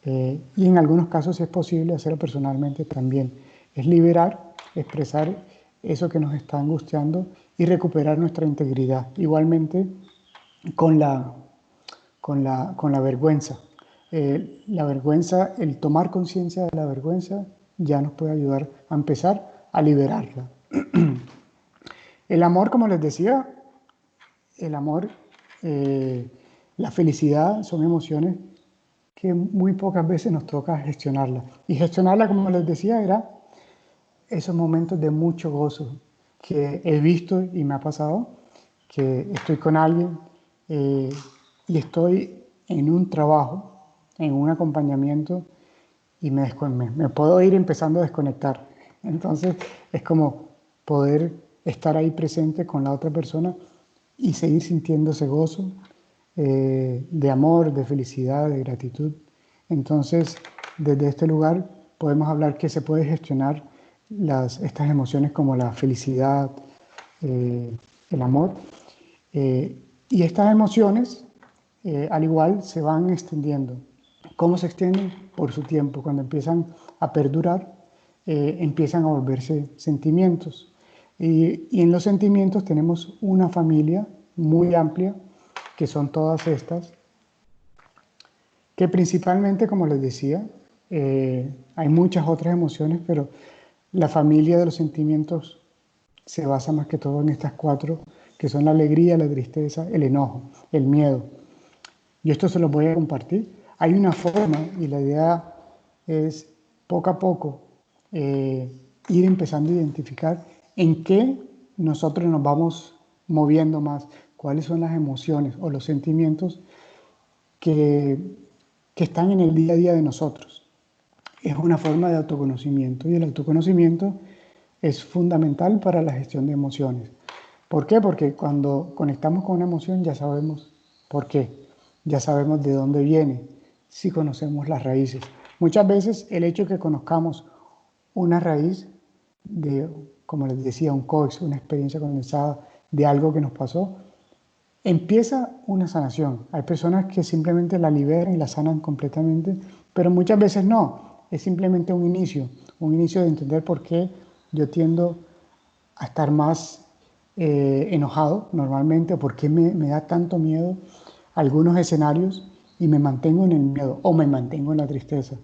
y en algunos casos, si es posible, hacerlo personalmente también. Es liberar, expresar eso que nos está angustiando y recuperar nuestra integridad. Igualmente con la vergüenza. La vergüenza, el tomar conciencia de la vergüenza ya nos puede ayudar a empezar a liberarla. El amor, como les decía, el amor, la felicidad son emociones que muy pocas veces nos toca gestionarla. Y gestionarla, como les decía, era esos momentos de mucho gozo que he visto y me ha pasado, que estoy con alguien y estoy en un trabajo, en un acompañamiento y me puedo ir empezando a desconectar. Entonces es como poder estar ahí presente con la otra persona y seguir sintiendo ese gozo de amor, de felicidad, de gratitud. Entonces, desde este lugar podemos hablar que se puede gestionar estas emociones como la felicidad, el amor. Y estas emociones, al igual, se van extendiendo. ¿Cómo se extienden? Por su tiempo. Cuando empiezan a perdurar, empiezan a volverse sentimientos. Y en los sentimientos tenemos una familia muy amplia, que son todas estas, que principalmente, como les decía, hay muchas otras emociones, pero la familia de los sentimientos se basa más que todo en estas cuatro, que son la alegría, la tristeza, el enojo, el miedo. Y esto se lo voy a compartir. Hay una forma y la idea es poco a poco ir empezando a identificar en qué nosotros nos vamos moviendo más, cuáles son las emociones o los sentimientos que, que están en el día a día de nosotros. Es una forma de autoconocimiento y el autoconocimiento es fundamental para la gestión de emociones. ¿Por qué? Porque cuando conectamos con una emoción ya sabemos por qué, ya sabemos de dónde viene, si conocemos las raíces. Muchas veces el hecho de que conozcamos una raíz de, como les decía, un COEX, una experiencia condensada de algo que nos pasó, empieza una sanación. Hay personas que simplemente la liberan y la sanan completamente, pero muchas veces no. Es simplemente un inicio de entender por qué yo tiendo a estar más enojado normalmente, o por qué me da tanto miedo algunos escenarios y me mantengo en el miedo o me mantengo en la tristeza.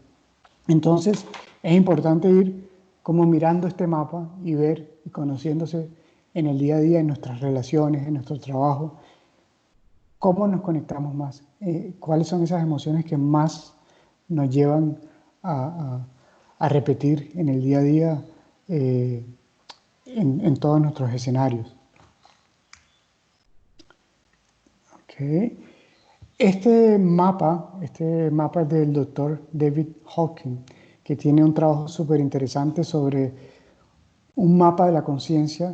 Entonces es importante ir como mirando este mapa y ver y conociéndose en el día a día, en nuestras relaciones, en nuestro trabajo, cómo nos conectamos más, cuáles son esas emociones que más nos llevan a repetir en el día a día en todos nuestros escenarios. Okay. Este mapa es del doctor David Hawking, que tiene un trabajo súper interesante sobre un mapa de la conciencia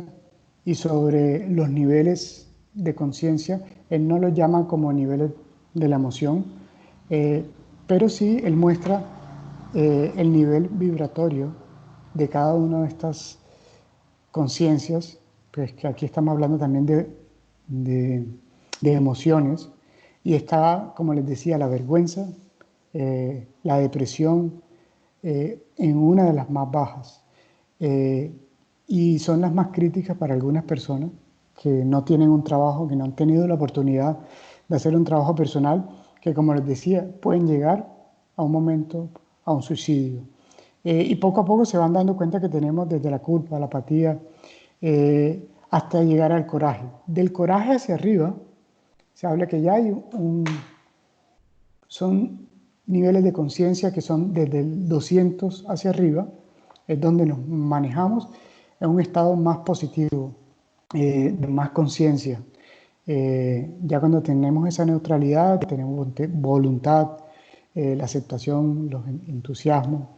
y sobre los niveles de conciencia. Él no los llama como niveles de la emoción, pero sí él muestra el nivel vibratorio de cada una de estas conciencias, pues que aquí estamos hablando también de emociones, y está, como les decía, la vergüenza, la depresión, en una de las más bajas. Y son las más críticas para algunas personas que no tienen un trabajo, que no han tenido la oportunidad de hacer un trabajo personal, que como les decía, pueden llegar a un momento, a un suicidio. Y poco a poco se van dando cuenta que tenemos desde la culpa, la apatía, hasta llegar al coraje. Del coraje hacia arriba, se habla que ya hay son niveles de conciencia que son desde el 200 hacia arriba, es donde nos manejamos en un estado más positivo, de más conciencia. Ya cuando tenemos esa neutralidad, tenemos voluntad, la aceptación, los entusiasmos.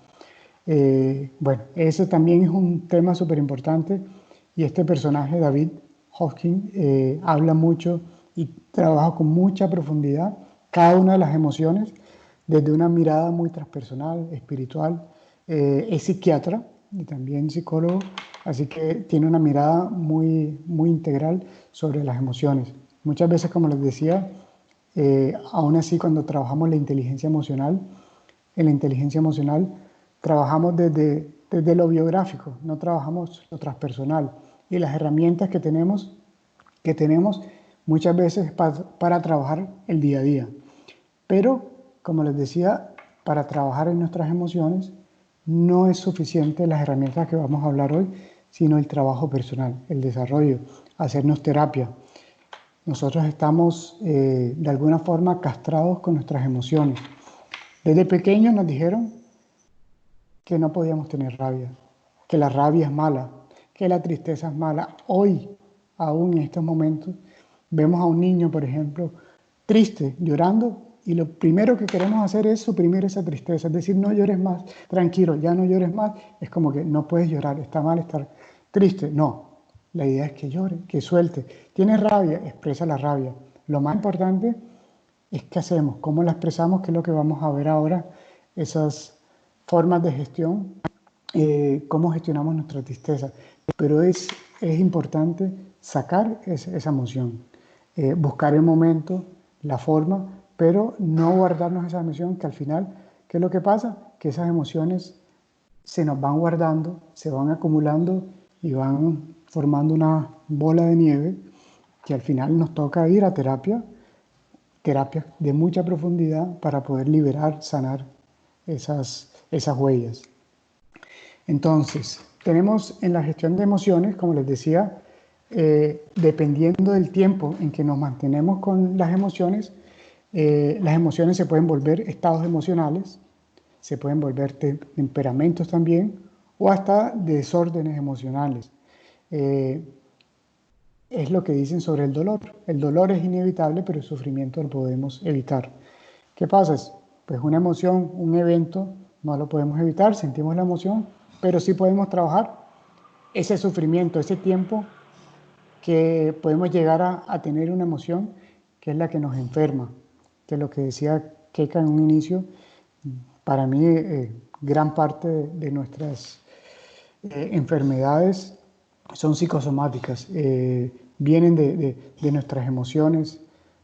Bueno, eso también es un tema súper importante y este personaje, David Hawking, habla mucho y trabaja con mucha profundidad cada una de las emociones desde una mirada muy transpersonal, espiritual. Es psiquiatra y también psicólogo, así que tiene una mirada muy integral sobre las emociones. Muchas veces, como les decía, aún así cuando trabajamos la inteligencia emocional, en la inteligencia emocional trabajamos desde lo biográfico, no trabajamos lo transpersonal. Y las herramientas que tenemos muchas veces para trabajar el día a día. Pero, como les decía, para trabajar en nuestras emociones no es suficiente las herramientas que vamos a hablar hoy, sino el trabajo personal, el desarrollo, hacernos terapia. Nosotros estamos de alguna forma castrados con nuestras emociones. Desde pequeños nos dijeron que no podíamos tener rabia, que la rabia es mala, que la tristeza es mala. Hoy, aún en estos momentos, vemos a un niño, por ejemplo, triste, llorando, y lo primero que queremos hacer es suprimir esa tristeza, es decir, no llores más, tranquilo, ya no llores más, es como que no puedes llorar, está mal estar triste, no, la idea es que llore, que suelte, tienes rabia, expresa la rabia, lo más importante es qué hacemos, cómo la expresamos, que es lo que vamos a ver ahora, esas formas de gestión, cómo gestionamos nuestra tristeza, pero es importante sacar esa emoción, buscar el momento, la forma, pero no guardarnos esa emoción que al final, ¿qué es lo que pasa? Que esas emociones se nos van guardando, se van acumulando y van formando una bola de nieve que al final nos toca ir a terapia de mucha profundidad para poder liberar, sanar esas huellas. Entonces, tenemos en la gestión de emociones, como les decía, dependiendo del tiempo en que nos mantenemos con las emociones se pueden volver estados emocionales, se pueden volver temperamentos también, o hasta desórdenes emocionales. Es lo que dicen sobre el dolor. El dolor es inevitable, pero el sufrimiento lo podemos evitar. ¿Qué pasa? Pues una emoción, un evento, no lo podemos evitar, sentimos la emoción, pero sí podemos trabajar ese sufrimiento, ese tiempo que podemos llegar a tener una emoción que es la que nos enferma, que es lo que decía Keka en un inicio. Para mí, gran parte de nuestras enfermedades son psicosomáticas, vienen de nuestras emociones,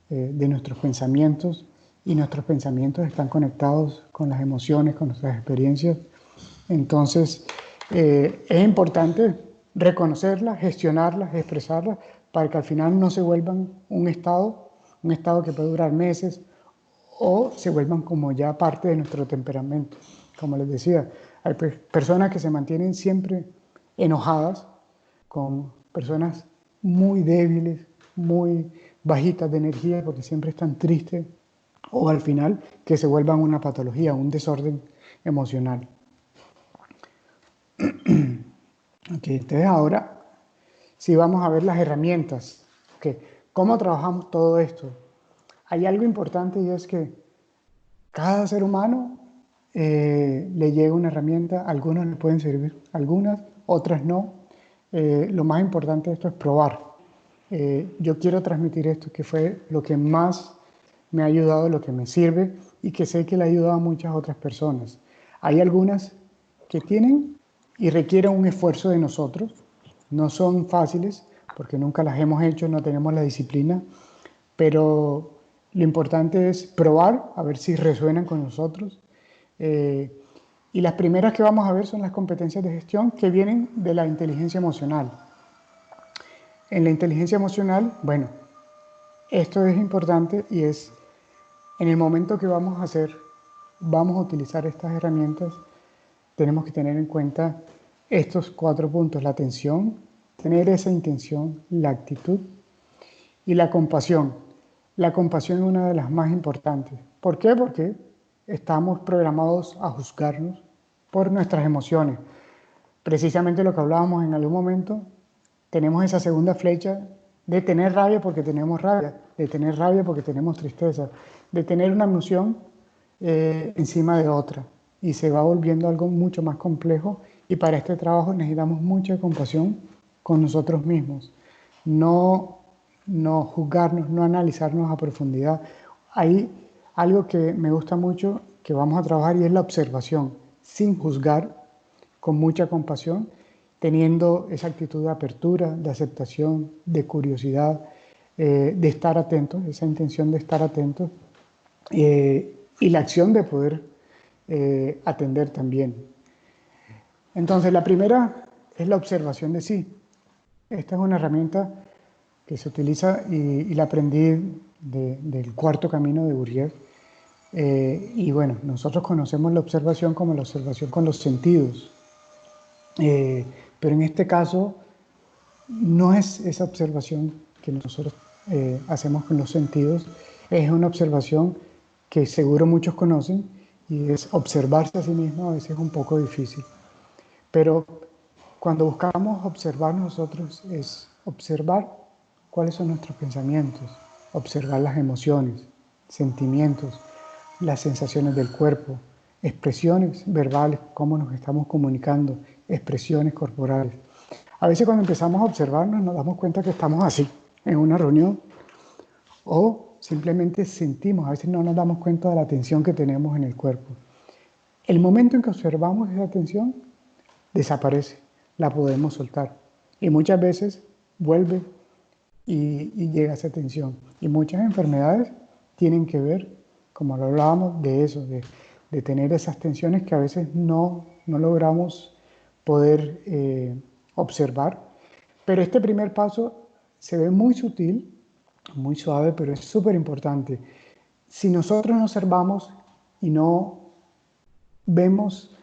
de nuestros pensamientos, y nuestros pensamientos están conectados con las emociones, con nuestras experiencias. Entonces, es importante reconocerlas, gestionarlas, expresarlas, para que al final no se vuelvan un estado que puede durar meses, o se vuelvan como ya parte de nuestro temperamento. Como les decía, hay personas que se mantienen siempre enojadas, con personas muy débiles, muy bajitas de energía, porque siempre están tristes, o al final que se vuelvan una patología, un desorden emocional. Okay, entonces ahora sí vamos a ver las herramientas. Okay, ¿cómo trabajamos todo esto? Hay algo importante, y es que cada ser humano le llega una herramienta, algunas le pueden servir, algunas, otras no. Lo más importante de esto es probar. Yo quiero transmitir esto, que fue lo que más me ha ayudado, lo que me sirve, y que sé que le ha ayudado a muchas otras personas. Hay algunas que tienen y requieren un esfuerzo de nosotros, no son fáciles porque nunca las hemos hecho, no tenemos la disciplina, pero lo importante es probar, a ver si resuenan con nosotros. Y las primeras que vamos a ver son las competencias de gestión, que vienen de la inteligencia emocional. En la inteligencia emocional, bueno, esto es importante, y es en el momento que vamos a utilizar estas herramientas, tenemos que tener en cuenta estos 4 puntos: la atención, tener esa intención, la actitud y la compasión. La compasión es una de las más importantes. ¿Por qué? Porque estamos programados a juzgarnos por nuestras emociones. Precisamente lo que hablábamos en algún momento, tenemos esa segunda flecha de tener rabia porque tenemos rabia, de tener rabia porque tenemos tristeza, de tener una emoción encima de otra, y se va volviendo algo mucho más complejo, y para este trabajo necesitamos mucha compasión con nosotros mismos, no juzgarnos, no analizarnos a profundidad. Hay algo que me gusta mucho que vamos a trabajar, y es la observación, sin juzgar, con mucha compasión, teniendo esa actitud de apertura, de aceptación, de curiosidad, de estar atentos, esa intención de estar atentos, y la acción de poder atender también. Entonces, la primera es la observación de sí. Esta es una herramienta que se utiliza, y la aprendí del cuarto camino de Gurdjieff. Y bueno, nosotros conocemos la observación como la observación con los sentidos. Pero en este caso no es esa observación que nosotros hacemos con los sentidos, es una observación que seguro muchos conocen, y es observarse a sí mismo. A veces es un poco difícil, pero cuando buscamos observar nosotros, es observar cuáles son nuestros pensamientos, observar las emociones, sentimientos, las sensaciones del cuerpo, expresiones verbales, cómo nos estamos comunicando, expresiones corporales. A veces cuando empezamos a observarnos nos damos cuenta que estamos así, en una reunión, o simplemente sentimos, a veces no nos damos cuenta de la tensión que tenemos en el cuerpo. El momento en que observamos esa tensión, desaparece, la podemos soltar. Y muchas veces vuelve y llega esa tensión. Y muchas enfermedades tienen que ver, como lo hablábamos, de eso, de tener esas tensiones que a veces no logramos poder observar. Pero este primer paso se ve muy sutil, muy suave, pero es súper importante. Si nosotros no observamos y no vemos,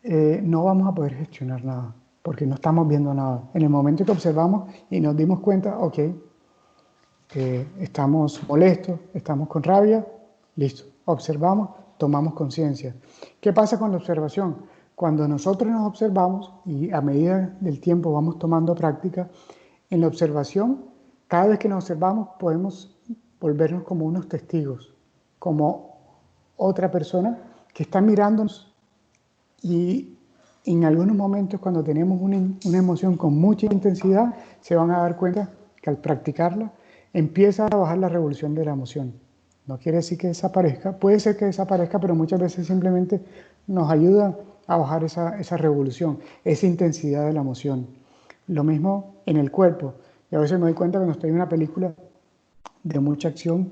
no vamos a poder gestionar nada, porque no estamos viendo nada. En el momento que observamos y nos dimos cuenta, ok, estamos molestos, estamos con rabia, listo, observamos, tomamos conciencia. ¿Qué pasa con la observación? Cuando nosotros nos observamos y a medida del tiempo vamos tomando práctica, en la observación, cada vez que nos observamos podemos volvernos como unos testigos, como otra persona que está mirándonos, y en algunos momentos cuando tenemos una emoción con mucha intensidad, se van a dar cuenta que al practicarla empieza a bajar la revolución de la emoción. No quiere decir que desaparezca, puede ser que desaparezca, pero muchas veces simplemente nos ayuda a bajar esa revolución, esa intensidad de la emoción. Lo mismo en el cuerpo. Y a veces me doy cuenta cuando estoy en una película de mucha acción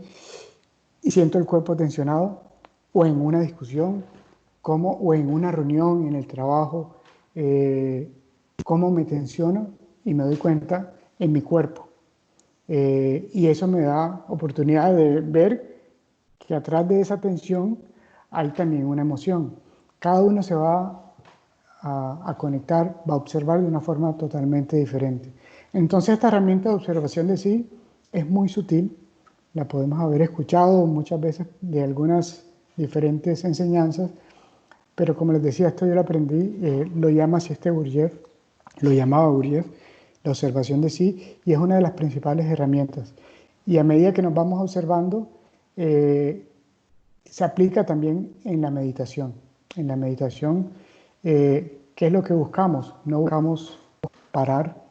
y siento el cuerpo tensionado, o en una discusión, o en una reunión, en el trabajo, cómo me tensiono y me doy cuenta en mi cuerpo. Y eso me da oportunidad de ver que atrás de esa tensión hay también una emoción. Cada uno se va a conectar, va a observar de una forma totalmente diferente. Entonces esta herramienta de observación de sí es muy sutil, la podemos haber escuchado muchas veces de algunas diferentes enseñanzas, pero como les decía, esto yo lo aprendí, lo llama así Gurdjieff, lo llamaba Gurdjieff, la observación de sí, y es una de las principales herramientas. Y a medida que nos vamos observando, se aplica también en la meditación. En la meditación, ¿qué es lo que buscamos? No buscamos parar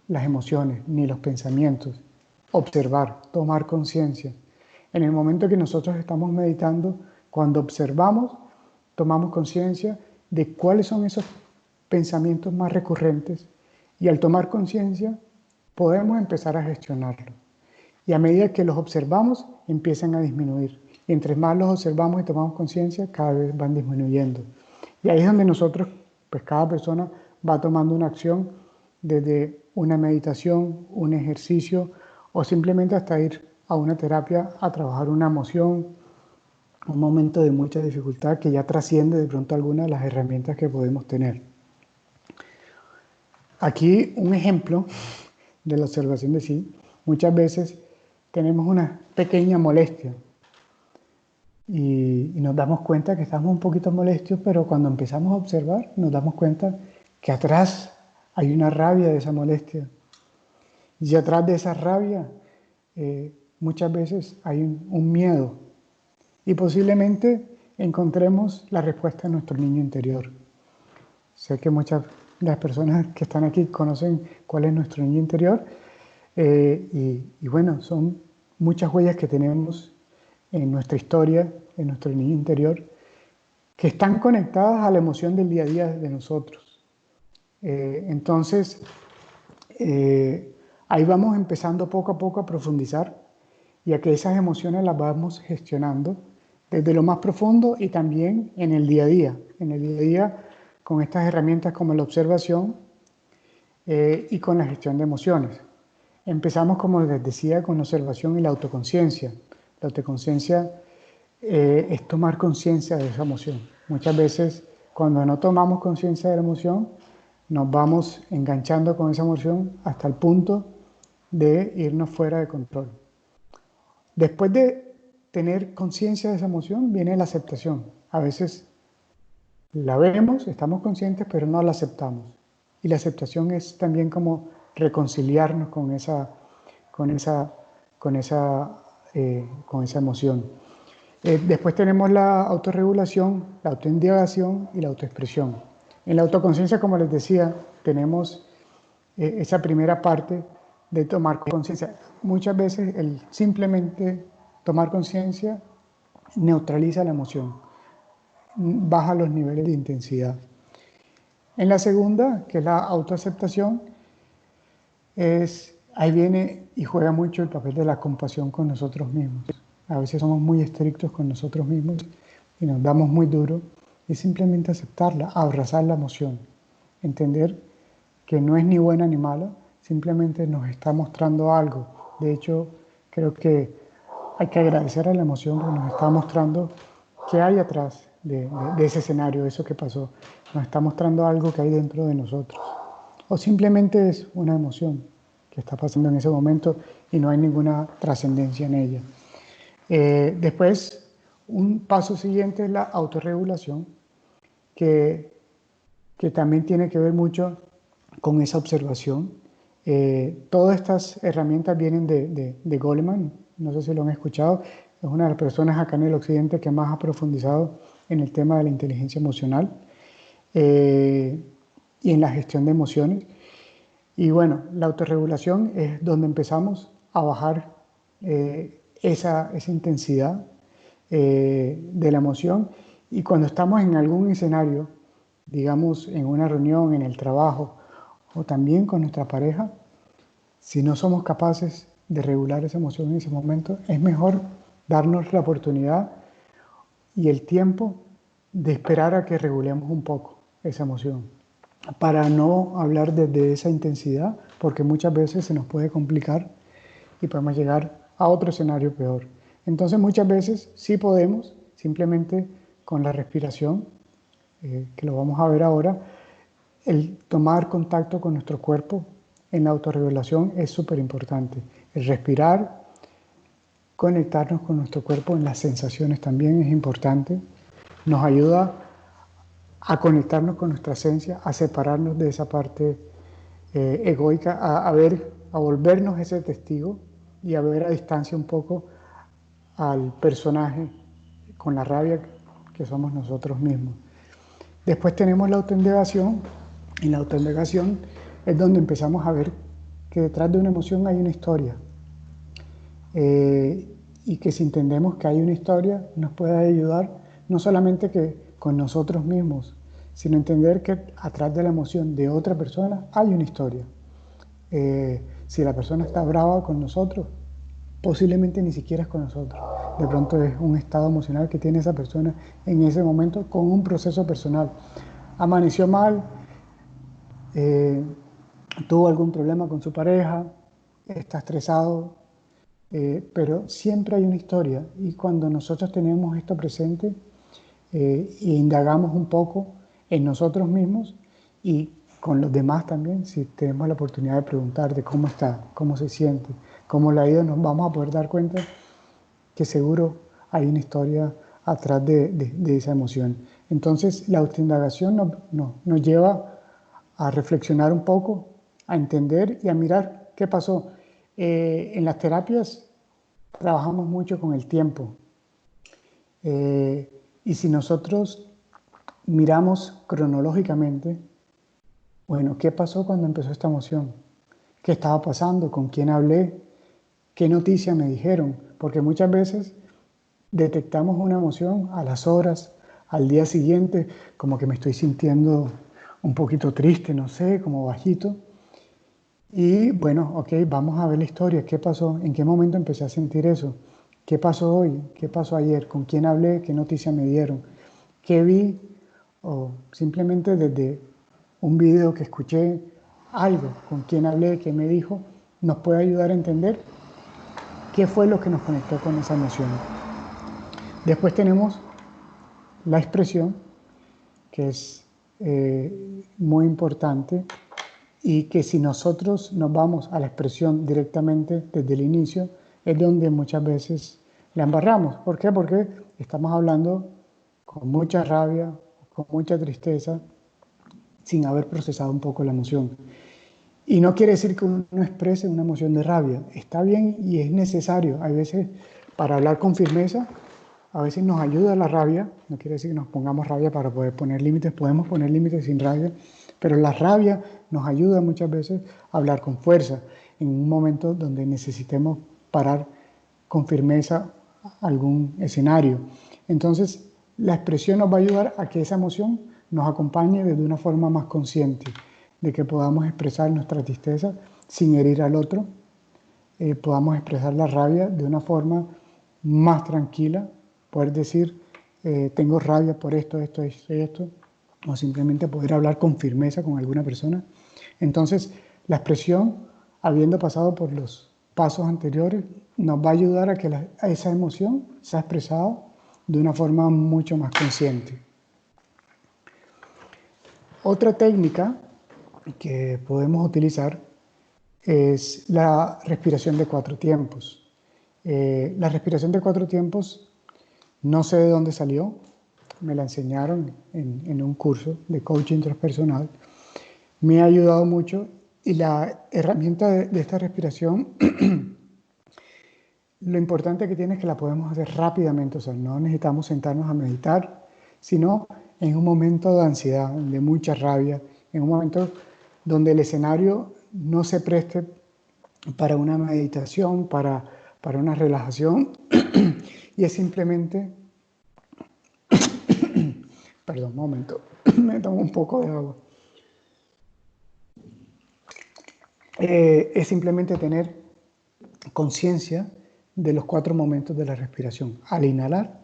las emociones ni los pensamientos, observar, tomar conciencia. En el momento que nosotros estamos meditando, cuando observamos, tomamos conciencia de cuáles son esos pensamientos más recurrentes, y al tomar conciencia podemos empezar a gestionarlo. Y a medida que los observamos, empiezan a disminuir. Y entre más los observamos y tomamos conciencia, cada vez van disminuyendo. Y ahí es donde nosotros, pues cada persona va tomando una acción, desde una meditación, un ejercicio, o simplemente hasta ir a una terapia a trabajar una emoción, un momento de mucha dificultad que ya trasciende de pronto algunas de las herramientas que podemos tener. Aquí un ejemplo de la observación de sí. Muchas veces tenemos una pequeña molestia y nos damos cuenta que estamos un poquito molestos, pero cuando empezamos a observar nos damos cuenta que atrás hay una rabia de esa molestia. Y atrás de esa rabia muchas veces hay un miedo, y posiblemente encontremos la respuesta en nuestro niño interior. Sé que muchas de las personas que están aquí conocen cuál es nuestro niño interior, y bueno, son muchas huellas que tenemos en nuestra historia, en nuestro niño interior, que están conectadas a la emoción del día a día de nosotros. Entonces, ahí vamos empezando poco a poco a profundizar, y a que esas emociones las vamos gestionando desde lo más profundo y también en el día a día, con estas herramientas como la observación y con la gestión de emociones. Empezamos, como les decía, con la observación y la autoconciencia. La autoconciencia es tomar conciencia de esa emoción. Muchas veces, cuando no tomamos conciencia de la emoción, nos vamos enganchando con esa emoción hasta el punto de irnos fuera de control. Después de tener conciencia de esa emoción, viene la aceptación. A veces la vemos, estamos conscientes, pero no la aceptamos. Y la aceptación es también como reconciliarnos con con esa, con esa, con esa emoción. Después tenemos la autorregulación, la autoindagación y la autoexpresión. En la autoconciencia, como les decía, tenemos esa primera parte de tomar conciencia. Muchas veces el simplemente tomar conciencia neutraliza la emoción, baja los niveles de intensidad. En la segunda, que es la autoaceptación, ahí viene y juega mucho el papel de la compasión con nosotros mismos. A veces somos muy estrictos con nosotros mismos y nos damos muy duro, y simplemente aceptarla, abrazar la emoción, entender que no es ni buena ni mala, simplemente nos está mostrando algo. De hecho, creo que hay que agradecer a la emoción porque nos está mostrando qué hay atrás de ese escenario, de eso que pasó. Nos está mostrando algo que hay dentro de nosotros. O simplemente es una emoción que está pasando en ese momento y no hay ninguna trascendencia en ella. Después, un paso siguiente es la autorregulación, que también tiene que ver mucho con esa observación. Todas estas herramientas vienen de Goleman, no sé si lo han escuchado, es una de las personas acá en el occidente que más ha profundizado en el tema de la inteligencia emocional y en la gestión de emociones. Y bueno, la autorregulación es donde empezamos a bajar esa intensidad de la emoción, y cuando estamos en algún escenario, digamos en una reunión, en el trabajo o también con nuestra pareja, si no somos capaces de regular esa emoción en ese momento, es mejor darnos la oportunidad y el tiempo de esperar a que regulemos un poco esa emoción, para no hablar desde esa intensidad, porque muchas veces se nos puede complicar y podemos llegar a otro escenario peor. Entonces muchas veces sí podemos, simplemente con la respiración, que lo vamos a ver ahora, el tomar contacto con nuestro cuerpo en la autorregulación es súper importante. El respirar, conectarnos con nuestro cuerpo en las sensaciones también es importante. Nos ayuda a conectarnos con nuestra esencia, a separarnos de esa parte egoica, a volvernos ese testigo y a ver a distancia un poco al personaje con la rabia que somos nosotros mismos. Después tenemos la autoindagación, y la autoindagación es donde empezamos a ver que detrás de una emoción hay una historia, y que si entendemos que hay una historia nos puede ayudar no solamente que con nosotros mismos, sino entender que atrás de la emoción de otra persona hay una historia. Si la persona está brava con nosotros, posiblemente ni siquiera es con nosotros. De pronto es un estado emocional que tiene esa persona en ese momento con un proceso personal. Amaneció mal, tuvo algún problema con su pareja, está estresado, pero siempre hay una historia, y cuando nosotros tenemos esto presente e indagamos un poco en nosotros mismos y con los demás también, si tenemos la oportunidad de preguntar de cómo está, cómo se siente, cómo le ha ido, nos vamos a poder dar cuenta que seguro hay una historia atrás de esa emoción. Entonces la autoindagación nos lleva a reflexionar un poco, a entender y a mirar qué pasó. En las terapias trabajamos mucho con el tiempo, y si nosotros miramos cronológicamente, bueno, ¿qué pasó cuando empezó esta emoción? ¿Qué estaba pasando? ¿Con quién hablé? ¿Qué noticia me dijeron? Porque muchas veces detectamos una emoción a las horas, al día siguiente, como que me estoy sintiendo un poquito triste, no sé, como bajito. Y bueno, ok, vamos a ver la historia. ¿Qué pasó? ¿En qué momento empecé a sentir eso? ¿Qué pasó hoy? ¿Qué pasó ayer? ¿Con quién hablé? ¿Qué noticia me dieron? ¿Qué vi? O simplemente desde un video que escuché algo, con quién hablé, qué me dijo, nos puede ayudar a entender qué fue lo que nos conectó con esa emoción. Después tenemos la expresión, que es muy importante, y que si nosotros nos vamos a la expresión directamente desde el inicio, es donde muchas veces la embarramos. ¿Por qué? Porque estamos hablando con mucha rabia, con mucha tristeza, sin haber procesado un poco la emoción. Y no quiere decir que uno no exprese una emoción de rabia. Está bien y es necesario. Hay veces, para hablar con firmeza, a veces nos ayuda la rabia. No quiere decir que nos pongamos rabia para poder poner límites. Podemos poner límites sin rabia. Pero la rabia nos ayuda muchas veces a hablar con fuerza en un momento donde necesitemos parar con firmeza algún escenario. Entonces, la expresión nos va a ayudar a que esa emoción nos acompañe desde una forma más consciente, de que podamos expresar nuestra tristeza sin herir al otro, podamos expresar la rabia de una forma más tranquila, poder decir, tengo rabia por esto, esto, esto y esto, o simplemente poder hablar con firmeza con alguna persona. Entonces, la expresión, habiendo pasado por los pasos anteriores, nos va a ayudar a que esa emoción sea expresada de una forma mucho más consciente. Otra técnica que podemos utilizar es la respiración de 4 tiempos. La respiración de 4 tiempos, no sé de dónde salió, me la enseñaron en un curso de coaching transpersonal, me ha ayudado mucho y la herramienta de esta respiración, lo importante que tiene es que la podemos hacer rápidamente, o sea, no necesitamos sentarnos a meditar, sino en un momento de ansiedad, de mucha rabia, en un momento donde el escenario no se preste para una meditación, para una relajación, y es simplemente, perdón, un momento, me tomo un poco de agua, es simplemente tener conciencia de los 4 momentos de la respiración. Al inhalar,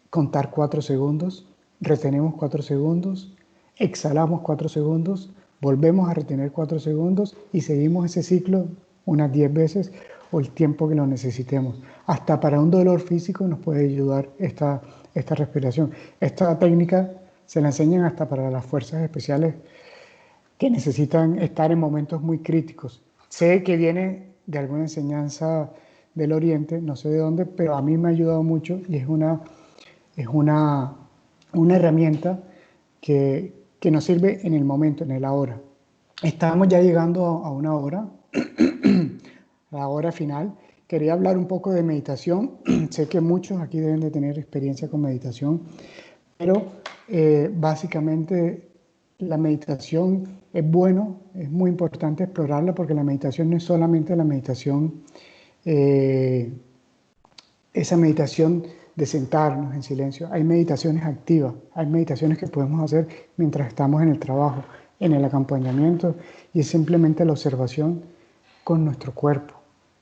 contar 4 segundos, retenemos 4 segundos, exhalamos 4 segundos, volvemos a retener 4 segundos y seguimos ese ciclo unas 10 veces o el tiempo que lo necesitemos. Hasta para un dolor físico nos puede ayudar esta respiración. Esta técnica se la enseñan hasta para las fuerzas especiales que necesitan estar en momentos muy críticos. Sé que viene de alguna enseñanza del Oriente, no sé de dónde, pero a mí me ha ayudado mucho y es una herramienta que nos sirve en el momento, en el ahora. Estamos ya llegando a una hora, la hora final. Quería hablar un poco de meditación. Sé que muchos aquí deben de tener experiencia con meditación, pero básicamente la meditación es bueno, es muy importante explorarla porque la meditación no es solamente la meditación, esa meditación de sentarnos en silencio. Hay meditaciones activas, hay meditaciones que podemos hacer mientras estamos en el trabajo, en el acompañamiento, y es simplemente la observación con nuestro cuerpo,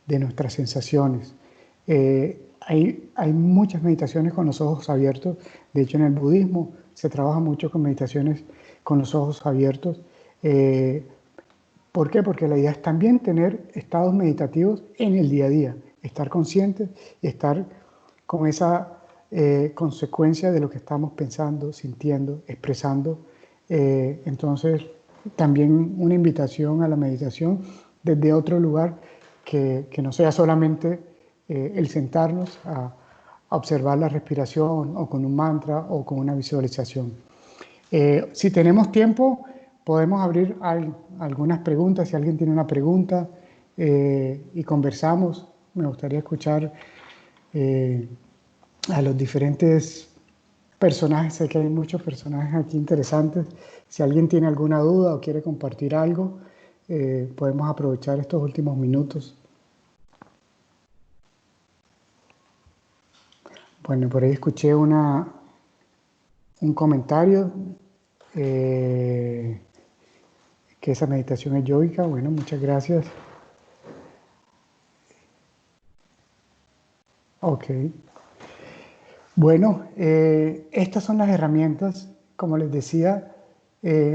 de nuestras sensaciones. Hay muchas meditaciones con los ojos abiertos. De hecho, en el budismo se trabaja mucho con meditaciones con los ojos abiertos. ¿Por qué? Porque la idea es también tener estados meditativos en el día a día, estar conscientes y estar con esa consecuencia de lo que estamos pensando, sintiendo, expresando. Entonces, también una invitación a la meditación desde otro lugar que no sea solamente el sentarnos a observar la respiración o con un mantra o con una visualización. Si tenemos tiempo, podemos abrir algunas preguntas. Si alguien tiene una pregunta y conversamos, me gustaría escuchar a los diferentes personajes. Sé que hay muchos personajes aquí interesantes. Si alguien tiene alguna duda o quiere compartir algo, podemos aprovechar estos últimos minutos. Bueno, por ahí escuché un comentario que esa meditación es yógica. Bueno, muchas gracias. Ok. Bueno, estas son las herramientas. Como les decía,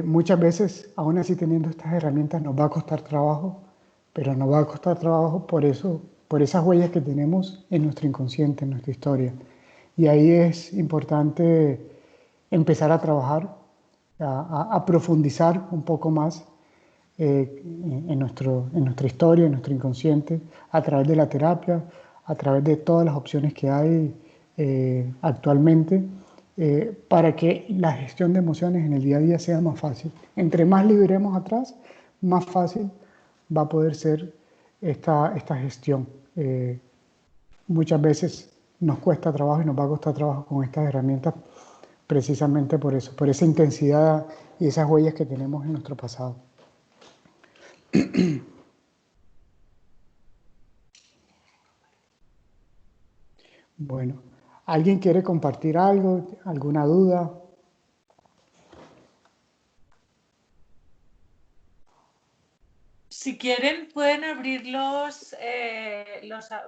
muchas veces, aún así teniendo estas herramientas, nos va a costar trabajo, pero nos va a costar trabajo por eso, por esas huellas que tenemos en nuestro inconsciente, en nuestra historia. Y ahí es importante empezar a trabajar, a profundizar un poco más en nuestra historia, en nuestro inconsciente, a través de la terapia, a través de todas las opciones que hay actualmente, para que la gestión de emociones en el día a día sea más fácil. Entre más liberemos atrás, más fácil va a poder ser esta gestión. Muchas veces nos cuesta trabajo y nos va a costar trabajo con estas herramientas precisamente por eso, por esa intensidad y esas huellas que tenemos en nuestro pasado. Bueno, ¿alguien quiere compartir algo? ¿Alguna duda? Si quieren, pueden abrir los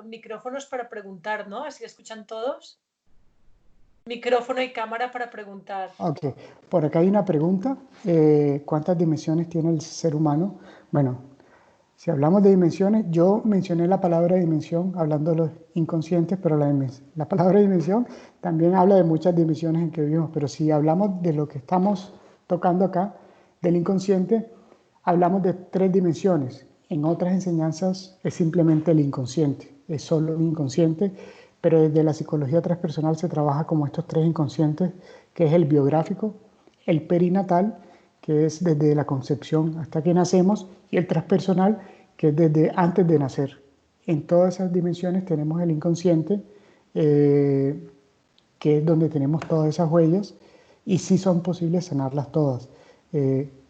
micrófonos para preguntar, ¿no? Así escuchan todos. Micrófono y cámara para preguntar. Ok, por acá hay una pregunta. ¿Cuántas dimensiones tiene el ser humano? Bueno, si hablamos de dimensiones, yo mencioné la palabra dimensión hablando de los inconscientes, pero la palabra dimensión también habla de muchas dimensiones en que vivimos. Pero si hablamos de lo que estamos tocando acá, del inconsciente, hablamos de 3 dimensiones. En otras enseñanzas es simplemente el inconsciente, es solo un inconsciente, pero desde la psicología transpersonal se trabaja como estos 3 inconscientes, que es el biográfico, el perinatal, que es desde la concepción hasta que nacemos, y el transpersonal, que es desde antes de nacer. En todas esas dimensiones tenemos el inconsciente, que es donde tenemos todas esas huellas, y sí son posibles sanarlas todas.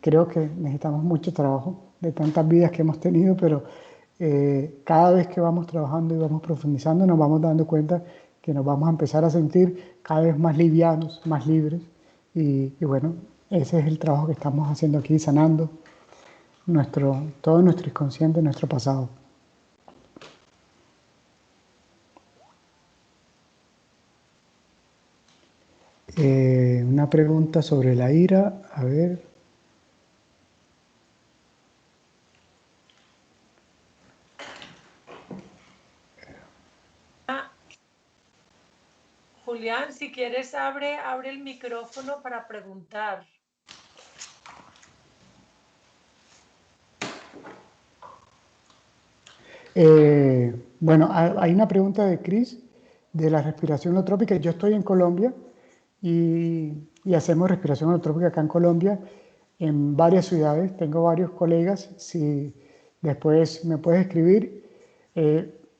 Creo que necesitamos mucho trabajo de tantas vidas que hemos tenido, pero cada vez que vamos trabajando y vamos profundizando, nos vamos dando cuenta que nos vamos a empezar a sentir cada vez más livianos, más libres, y bueno, ese es el trabajo que estamos haciendo aquí, sanando todo nuestro inconsciente, nuestro pasado. Una pregunta sobre la ira, a ver. Julián, si quieres, abre el micrófono para preguntar. Bueno, hay una pregunta de Cris de la respiración holotrópica. Yo estoy en Colombia y hacemos respiración holotrópica acá en Colombia en varias ciudades. Tengo varios colegas. Si después me puedes escribir.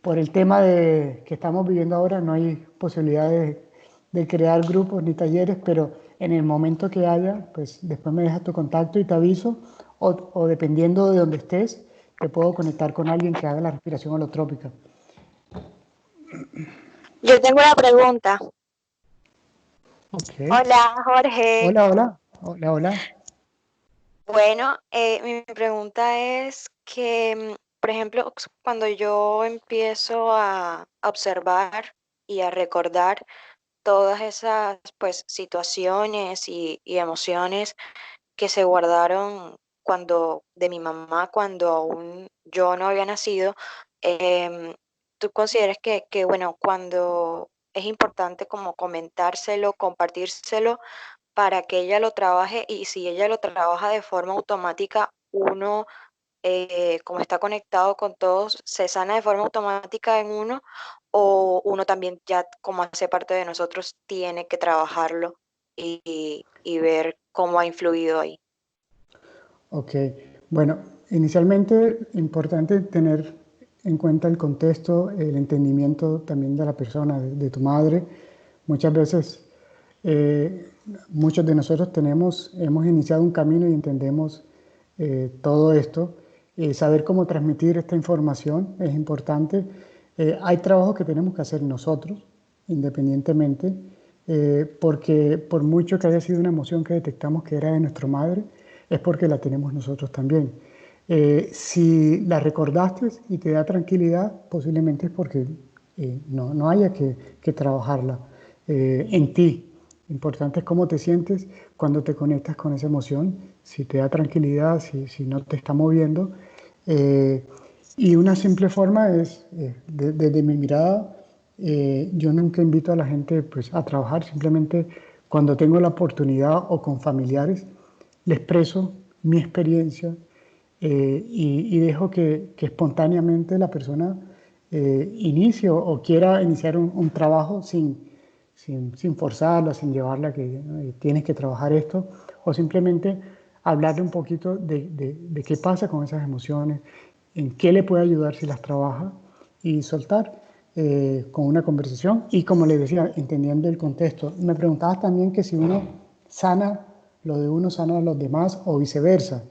Por el tema que estamos viviendo ahora, no hay posibilidad de crear grupos ni talleres, pero en el momento que haya, pues después me dejas tu contacto y te aviso, o dependiendo de donde estés, te puedo conectar con alguien que haga la respiración holotrópica. Yo tengo una pregunta. Okay. Hola, Jorge. Hola. Bueno, mi pregunta es que, por ejemplo, cuando yo empiezo a observar y a recordar todas esas pues situaciones y emociones que se guardaron de mi mamá cuando aún yo no había nacido, ¿tú consideras que, bueno, cuando es importante como comentárselo, compartírselo para que ella lo trabaje y si ella lo trabaja de forma automática, uno, como está conectado con todos, se sana de forma automática en uno o uno también ya como hace parte de nosotros tiene que trabajarlo y ver cómo ha influido ahí? Ok, bueno, inicialmente importante tener en cuenta el contexto, el entendimiento también de la persona, de tu madre. Muchas veces, muchos de nosotros hemos iniciado un camino y entendemos todo esto. Saber cómo transmitir esta información es importante. Hay trabajos que tenemos que hacer nosotros, independientemente, porque por mucho que haya sido una emoción que detectamos que era de nuestra madre, es porque la tenemos nosotros también. Si la recordaste y te da tranquilidad, posiblemente es porque no haya que trabajarla en ti. Importante es cómo te sientes cuando te conectas con esa emoción, si te da tranquilidad, si no te está moviendo. Y una simple forma es, desde mi mirada, yo nunca invito a la gente pues, a trabajar, simplemente cuando tengo la oportunidad o con familiares, le expreso mi experiencia y dejo que espontáneamente la persona inicie o quiera iniciar un trabajo sin forzarla, sin llevarla que tienes que trabajar esto, o simplemente hablarle un poquito de qué pasa con esas emociones, en qué le puede ayudar si las trabaja y soltar con una conversación y, como les decía, entendiendo el contexto. Me preguntabas también que si uno sana lo de uno, sana a los demás o viceversa.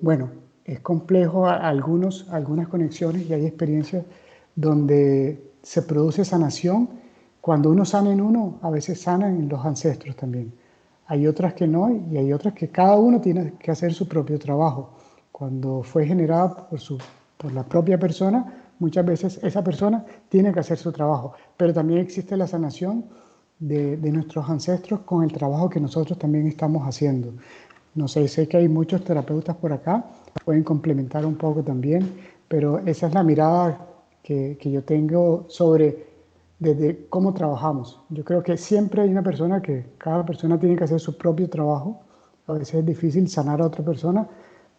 Bueno, es complejo algunas conexiones y hay experiencias donde se produce sanación. Cuando uno sana en uno, a veces sanan en los ancestros también. Hay otras que no y hay otras que cada uno tiene que hacer su propio trabajo. Cuando fue generada por la propia persona, muchas veces esa persona tiene que hacer su trabajo. Pero también existe la sanación de nuestros ancestros con el trabajo que nosotros también estamos haciendo. No sé, sé que hay muchos terapeutas por acá, pueden complementar un poco también, pero esa es la mirada que yo tengo sobre desde cómo trabajamos. Yo creo que siempre hay una persona cada persona tiene que hacer su propio trabajo. A veces es difícil sanar a otra persona,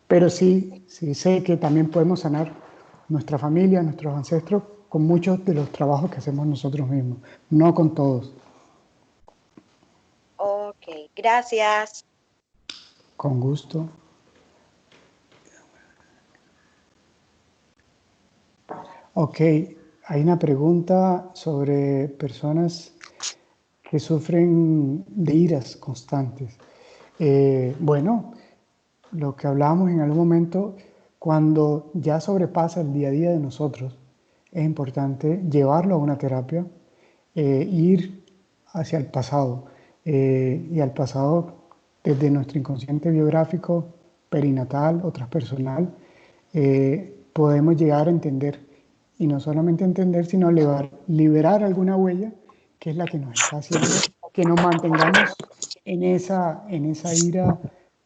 pero sí sé que también podemos sanar nuestra familia, nuestros ancestros, con muchos de los trabajos que hacemos nosotros mismos, no con todos. Ok, gracias. Con gusto. Ok, hay una pregunta sobre personas que sufren de iras constantes. Bueno, lo que hablábamos en algún momento, cuando ya sobrepasa el día a día de nosotros, es importante llevarlo a una terapia, ir hacia el pasado, y al pasado desde nuestro inconsciente biográfico, perinatal o transpersonal, podemos llegar a entender, y no solamente entender, sino liberar alguna huella que es la que nos está haciendo que nos mantengamos en esa ira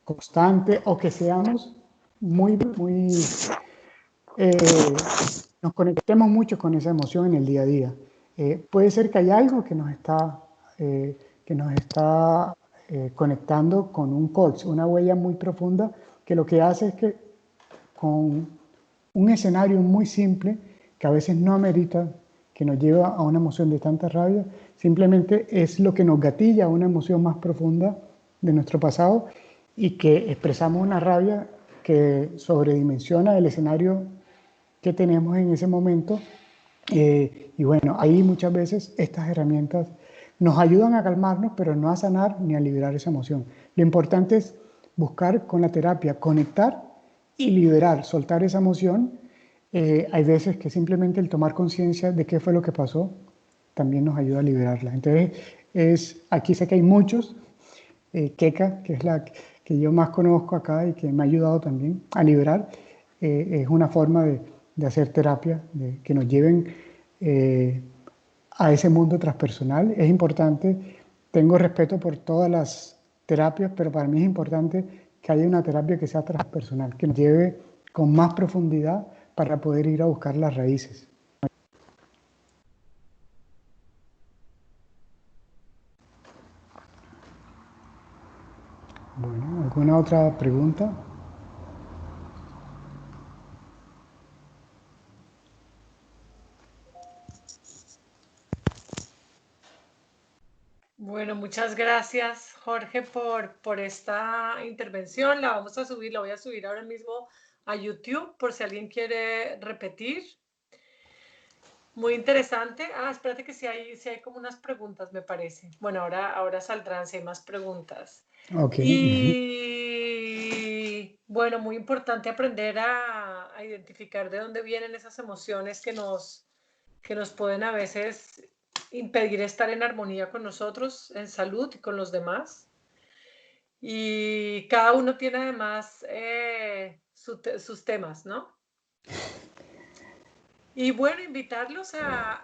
constante o que seamos muy, nos conectemos mucho con esa emoción en el día a día. Puede ser que hay algo que nos está conectando con un corte, una huella muy profunda, que lo que hace es que con un escenario muy simple, que a veces no amerita, que nos lleva a una emoción de tanta rabia, simplemente es lo que nos gatilla a una emoción más profunda de nuestro pasado y que expresamos una rabia que sobredimensiona el escenario que tenemos en ese momento. Y bueno, ahí muchas veces estas herramientas nos ayudan a calmarnos, pero no a sanar ni a liberar esa emoción. Lo importante es buscar con la terapia conectar y liberar, soltar esa emoción. Hay veces que simplemente el tomar conciencia de qué fue lo que pasó también nos ayuda a liberarla. Entonces, aquí sé que hay muchos. Keka, que es la que yo más conozco acá y que me ha ayudado también a liberar, es una forma de hacer terapia, de que nos lleven a ese mundo transpersonal. Es importante, tengo respeto por todas las terapias, pero para mí es importante que haya una terapia que sea transpersonal, que nos lleve con más profundidad para poder ir a buscar las raíces. Bueno, ¿alguna otra pregunta? Bueno, muchas gracias, Jorge, por esta intervención. La vamos a subir, la voy a subir ahora mismo a YouTube por si alguien quiere repetir. Muy interesante. Espérate que sí hay como unas preguntas, me parece. Bueno, ahora saldrán si hay más preguntas. Ok. Y bueno, muy importante aprender a identificar de dónde vienen esas emociones que nos pueden a veces impedir estar en armonía con nosotros, en salud y con los demás. Y cada uno tiene además sus temas, ¿no? Y bueno, invitarlos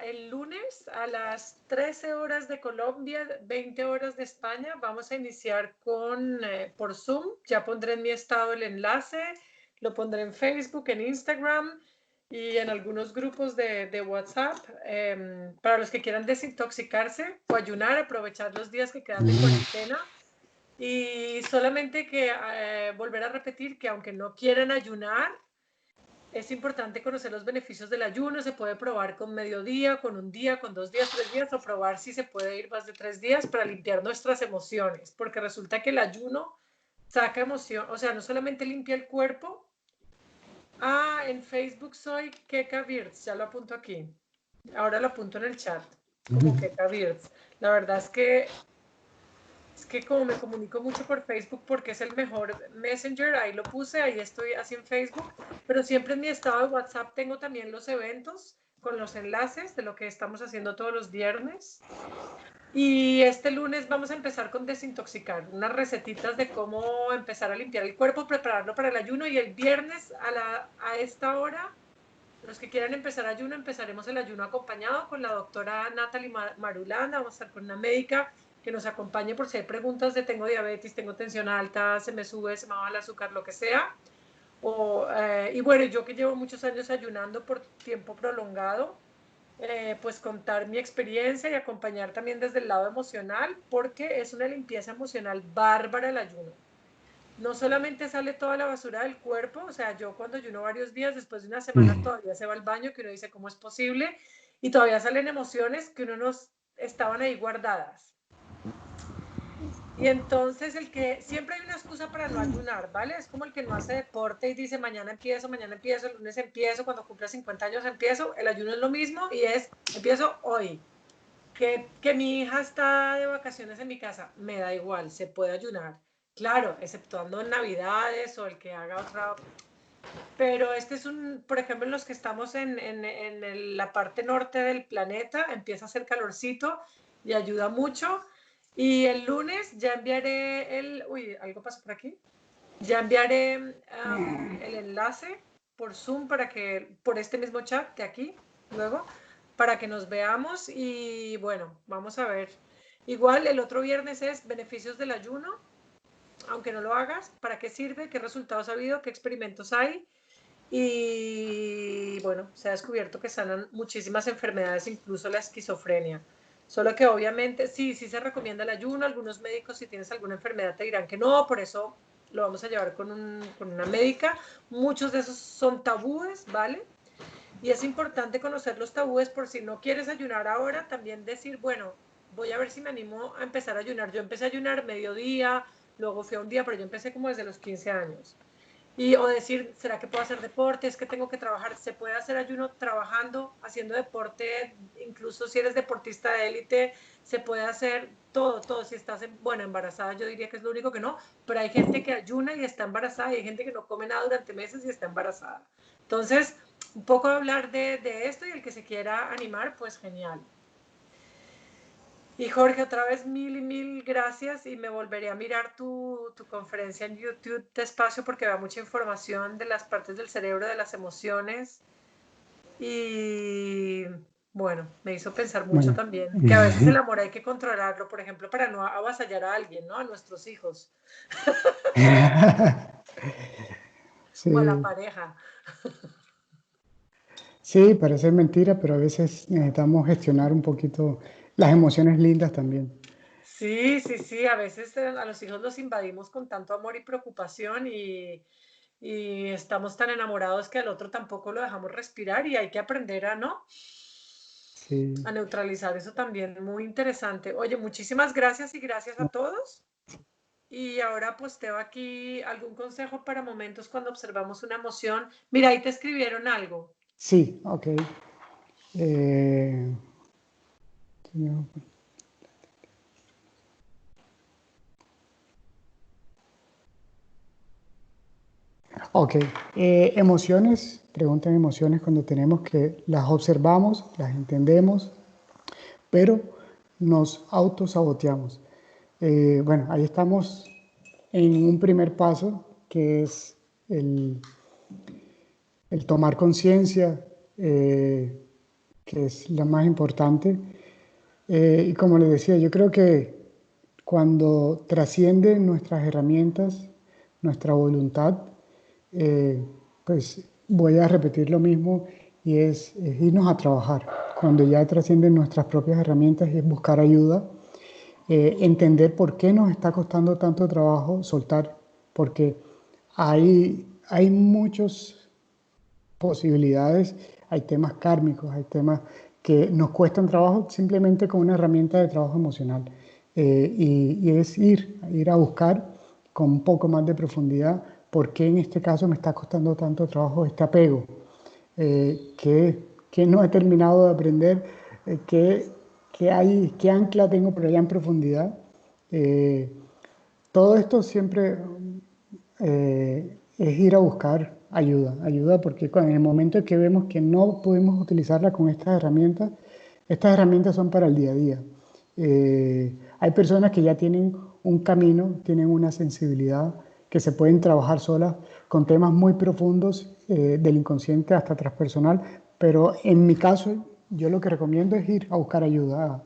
el lunes a las 13 horas de Colombia, 20 horas de España. Vamos a iniciar por Zoom. Ya pondré en mi estado el enlace, lo pondré en Facebook, en Instagram y en algunos grupos de WhatsApp. Para los que quieran desintoxicarse o ayunar, aprovechar los días que quedan de cuarentena. Y solamente que volver a repetir que aunque no quieran ayunar, es importante conocer los beneficios del ayuno. Se puede probar con mediodía, con un día, con 2 días, 3 días, o probar si se puede ir más de 3 días para limpiar nuestras emociones, porque resulta que el ayuno saca emoción, o sea, no solamente limpia el cuerpo. En Facebook soy Keka Birds, ya lo apunto aquí. Ahora lo apunto en el chat, como Keka Birds. La verdad es que como me comunico mucho por Facebook porque es el mejor Messenger, ahí lo puse, ahí estoy así en Facebook, pero siempre en mi estado de WhatsApp tengo también los eventos con los enlaces de lo que estamos haciendo todos los viernes. Y este lunes vamos a empezar con desintoxicar, unas recetitas de cómo empezar a limpiar el cuerpo, prepararlo para el ayuno, y el viernes a esta hora, los que quieran empezar ayuno, empezaremos el ayuno acompañado con la doctora Natalie Marulanda. Vamos a estar con una médica que nos acompañe por si hay preguntas de tengo diabetes, tengo tensión alta, se me sube, se me baja el azúcar, lo que sea. Y bueno, yo que llevo muchos años ayunando por tiempo prolongado, pues contar mi experiencia y acompañar también desde el lado emocional, porque es una limpieza emocional bárbara el ayuno. No solamente sale toda la basura del cuerpo, o sea, yo cuando ayuno varios días, después de una semana todavía se va al baño, que uno dice, ¿cómo es posible? Y todavía salen emociones que uno nos estaban ahí guardadas. Y entonces siempre hay una excusa para no ayunar, ¿vale? Es como el que no hace deporte y dice, mañana empiezo, el lunes empiezo, cuando cumpla 50 años empiezo. El ayuno es lo mismo y empiezo hoy. Que mi hija está de vacaciones en mi casa, me da igual, se puede ayunar. Claro, exceptuando en Navidades o el que haga otra. Pero este es por ejemplo, en los que estamos en la parte norte del planeta, empieza a hacer calorcito y ayuda mucho. Y el lunes ya enviaré algo pasó por aquí. Ya enviaré el enlace por Zoom por este mismo chat de aquí, luego, para que nos veamos y bueno, vamos a ver. Igual el otro viernes es beneficios del ayuno, aunque no lo hagas, ¿para qué sirve? ¿Qué resultados ha habido? ¿Qué experimentos hay? Y bueno, se ha descubierto que sanan muchísimas enfermedades, incluso la esquizofrenia. Solo que obviamente sí se recomienda el ayuno. Algunos médicos, si tienes alguna enfermedad, te dirán que no, por eso lo vamos a llevar con una médica. Muchos de esos son tabúes, ¿vale? Y es importante conocer los tabúes por si no quieres ayunar ahora, también decir, bueno, voy a ver si me animo a empezar a ayunar. Yo empecé a ayunar mediodía, luego fui a un día, pero yo empecé como desde los 15 años. O decir, ¿será que puedo hacer deporte? Es que tengo que trabajar. Se puede hacer ayuno trabajando, haciendo deporte, incluso si eres deportista de élite, se puede hacer todo. Si estás, embarazada, yo diría que es lo único que no, pero hay gente que ayuna y está embarazada, y hay gente que no come nada durante meses y está embarazada. Entonces, un poco hablar de esto, y el que se quiera animar, pues genial. Y Jorge, otra vez mil y mil gracias, y me volveré a mirar tu conferencia en YouTube despacio porque da mucha información de las partes del cerebro, de las emociones, y bueno, me hizo pensar mucho también que a veces el amor hay que controlarlo, por ejemplo, para no avasallar a alguien, ¿no? A nuestros hijos. Sí. O a la pareja. Sí, parece mentira, pero a veces necesitamos gestionar un poquito las emociones lindas también. Sí, a veces a los hijos los invadimos con tanto amor y preocupación, y estamos tan enamorados que al otro tampoco lo dejamos respirar, y hay que aprender a Sí. neutralizar eso también. Muy interesante. Oye, muchísimas gracias, y gracias a todos. Y ahora posteo aquí algún consejo para momentos cuando observamos una emoción. Mira, ahí te escribieron algo. Sí, ok. Ok, emociones, preguntan emociones cuando tenemos que las observamos, las entendemos, pero nos autosaboteamos. Bueno, ahí estamos en un primer paso, que es el tomar conciencia, que es la más importante. Y como les decía, yo creo que cuando trascienden nuestras herramientas, nuestra voluntad, pues voy a repetir lo mismo, y es irnos a trabajar. Cuando ya trascienden nuestras propias herramientas, es buscar ayuda, entender por qué nos está costando tanto trabajo soltar, porque hay muchas posibilidades, hay temas kármicos, hay temas que nos cuestan trabajo simplemente con una herramienta de trabajo emocional. Y es ir a buscar con un poco más de profundidad por qué en este caso me está costando tanto trabajo este apego, que no he terminado de aprender, qué ancla tengo por allá en profundidad. Todo esto siempre es ir a buscar ayuda porque en el momento en que vemos que no podemos utilizarla con estas herramientas son para el día a día. Hay personas que ya tienen un camino, tienen una sensibilidad, que se pueden trabajar solas con temas muy profundos del inconsciente hasta transpersonal, pero en mi caso yo lo que recomiendo es ir a buscar ayuda,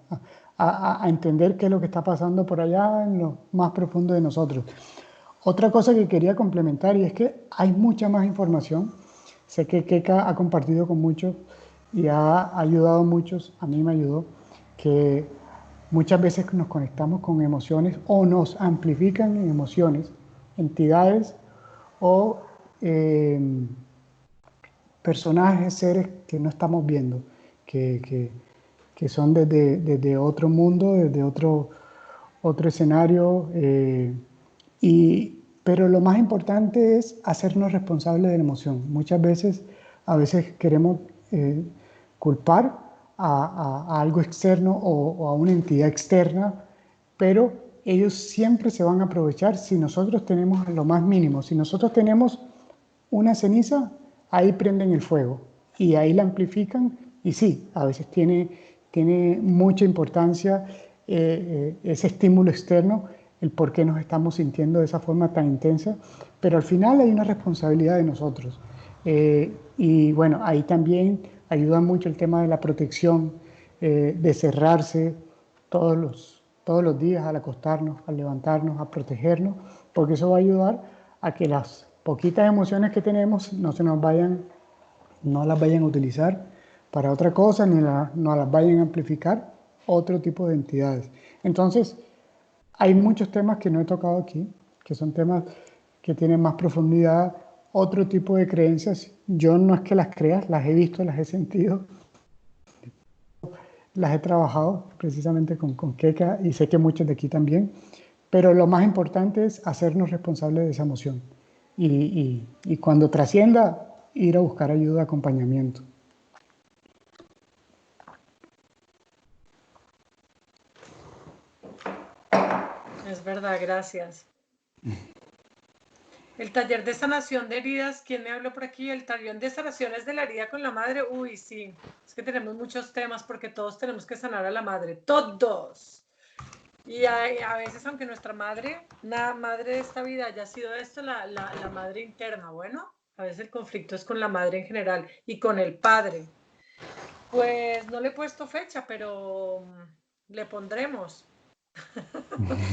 a entender qué es lo que está pasando por allá en lo más profundo de nosotros. Otra cosa que quería complementar y es que hay mucha más información. Sé que Keka ha compartido con muchos y ha ayudado a muchos, a mí me ayudó, que muchas veces nos conectamos con emociones o nos amplifican en emociones, entidades o personajes, seres que no estamos viendo, que son desde otro mundo, desde otro escenario. Pero lo más importante es hacernos responsables de la emoción. A veces queremos culpar a algo externo o a una entidad externa, pero ellos siempre se van a aprovechar si nosotros tenemos lo más mínimo. Si nosotros tenemos una ceniza, ahí prenden el fuego y ahí la amplifican y sí, a veces tiene mucha importancia ese estímulo externo, el por qué nos estamos sintiendo de esa forma tan intensa, pero al final hay una responsabilidad de nosotros. Y bueno, ahí también ayuda mucho el tema de la protección, de cerrarse todos los días al acostarnos, al levantarnos, a protegernos, porque eso va a ayudar a que las poquitas emociones que tenemos no las vayan a utilizar para otra cosa, no las vayan a amplificar otro tipo de entidades. Entonces, hay muchos temas que no he tocado aquí, que son temas que tienen más profundidad, otro tipo de creencias. Yo no es que las crea, las he visto, las he sentido, las he trabajado precisamente con Keka y sé que muchos de aquí también, pero lo más importante es hacernos responsables de esa emoción y cuando trascienda, ir a buscar ayuda, acompañamiento. Es verdad, gracias. El taller de sanación de heridas, ¿quién me habló por aquí? El taller de sanaciones de la herida con la madre. Uy, sí, es que tenemos muchos temas porque todos tenemos que sanar a la madre, todos. Y a veces, aunque nuestra madre, la madre de esta vida haya sido esto, la madre interna, bueno, a veces el conflicto es con la madre en general y con el padre. Pues no le he puesto fecha, pero le pondremos.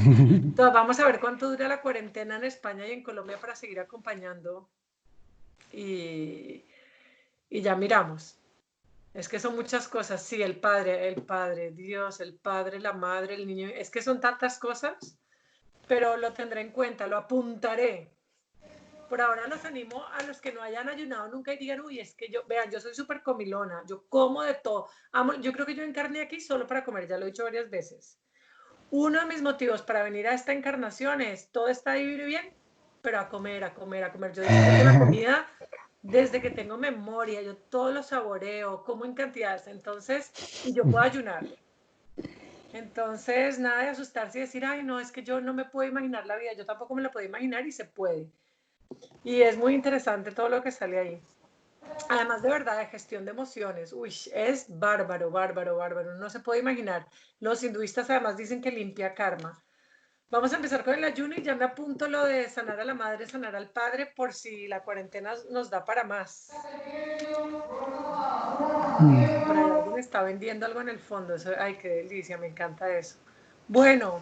Entonces, vamos a ver cuánto dura la cuarentena en España y en Colombia para seguir acompañando y ya miramos. Es que son muchas cosas, sí, el padre, Dios, el padre, la madre, el niño, es que son tantas cosas, pero lo tendré en cuenta, lo apuntaré. Por ahora los animo a los que no hayan ayunado nunca y digan, uy, es que yo, vean, yo soy súper comilona, yo como de todo, amo, yo creo que yo encarné aquí solo para comer, ya lo he dicho varias veces. Uno de mis motivos para venir a esta encarnación es, todo está ahí bien, pero a comer, a comer, a comer. Yo disfruto la comida desde que tengo memoria, yo todo lo saboreo, como en cantidades, entonces, y yo puedo ayunar. Entonces, nada de asustarse y decir, ay, no, es que yo no me puedo imaginar la vida, yo tampoco me la puedo imaginar y se puede. Y es muy interesante todo lo que sale ahí. Además, de verdad, de gestión de emociones, uy, es bárbaro, bárbaro, bárbaro, no se puede imaginar. Los hinduistas además dicen que limpia karma. Vamos a empezar con el ayuno y ya me apunto lo de sanar a la madre, sanar al padre, por si la cuarentena nos da para más. Por ahí alguien está vendiendo algo en el fondo. Eso, ay, qué delicia, me encanta eso. Bueno,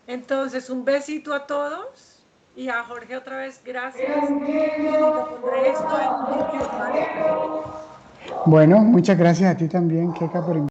entonces un besito a todos y a Jorge otra vez, gracias. Y lo pondré esto en YouTube, ¿vale? Bueno, muchas gracias a ti también, Keka, por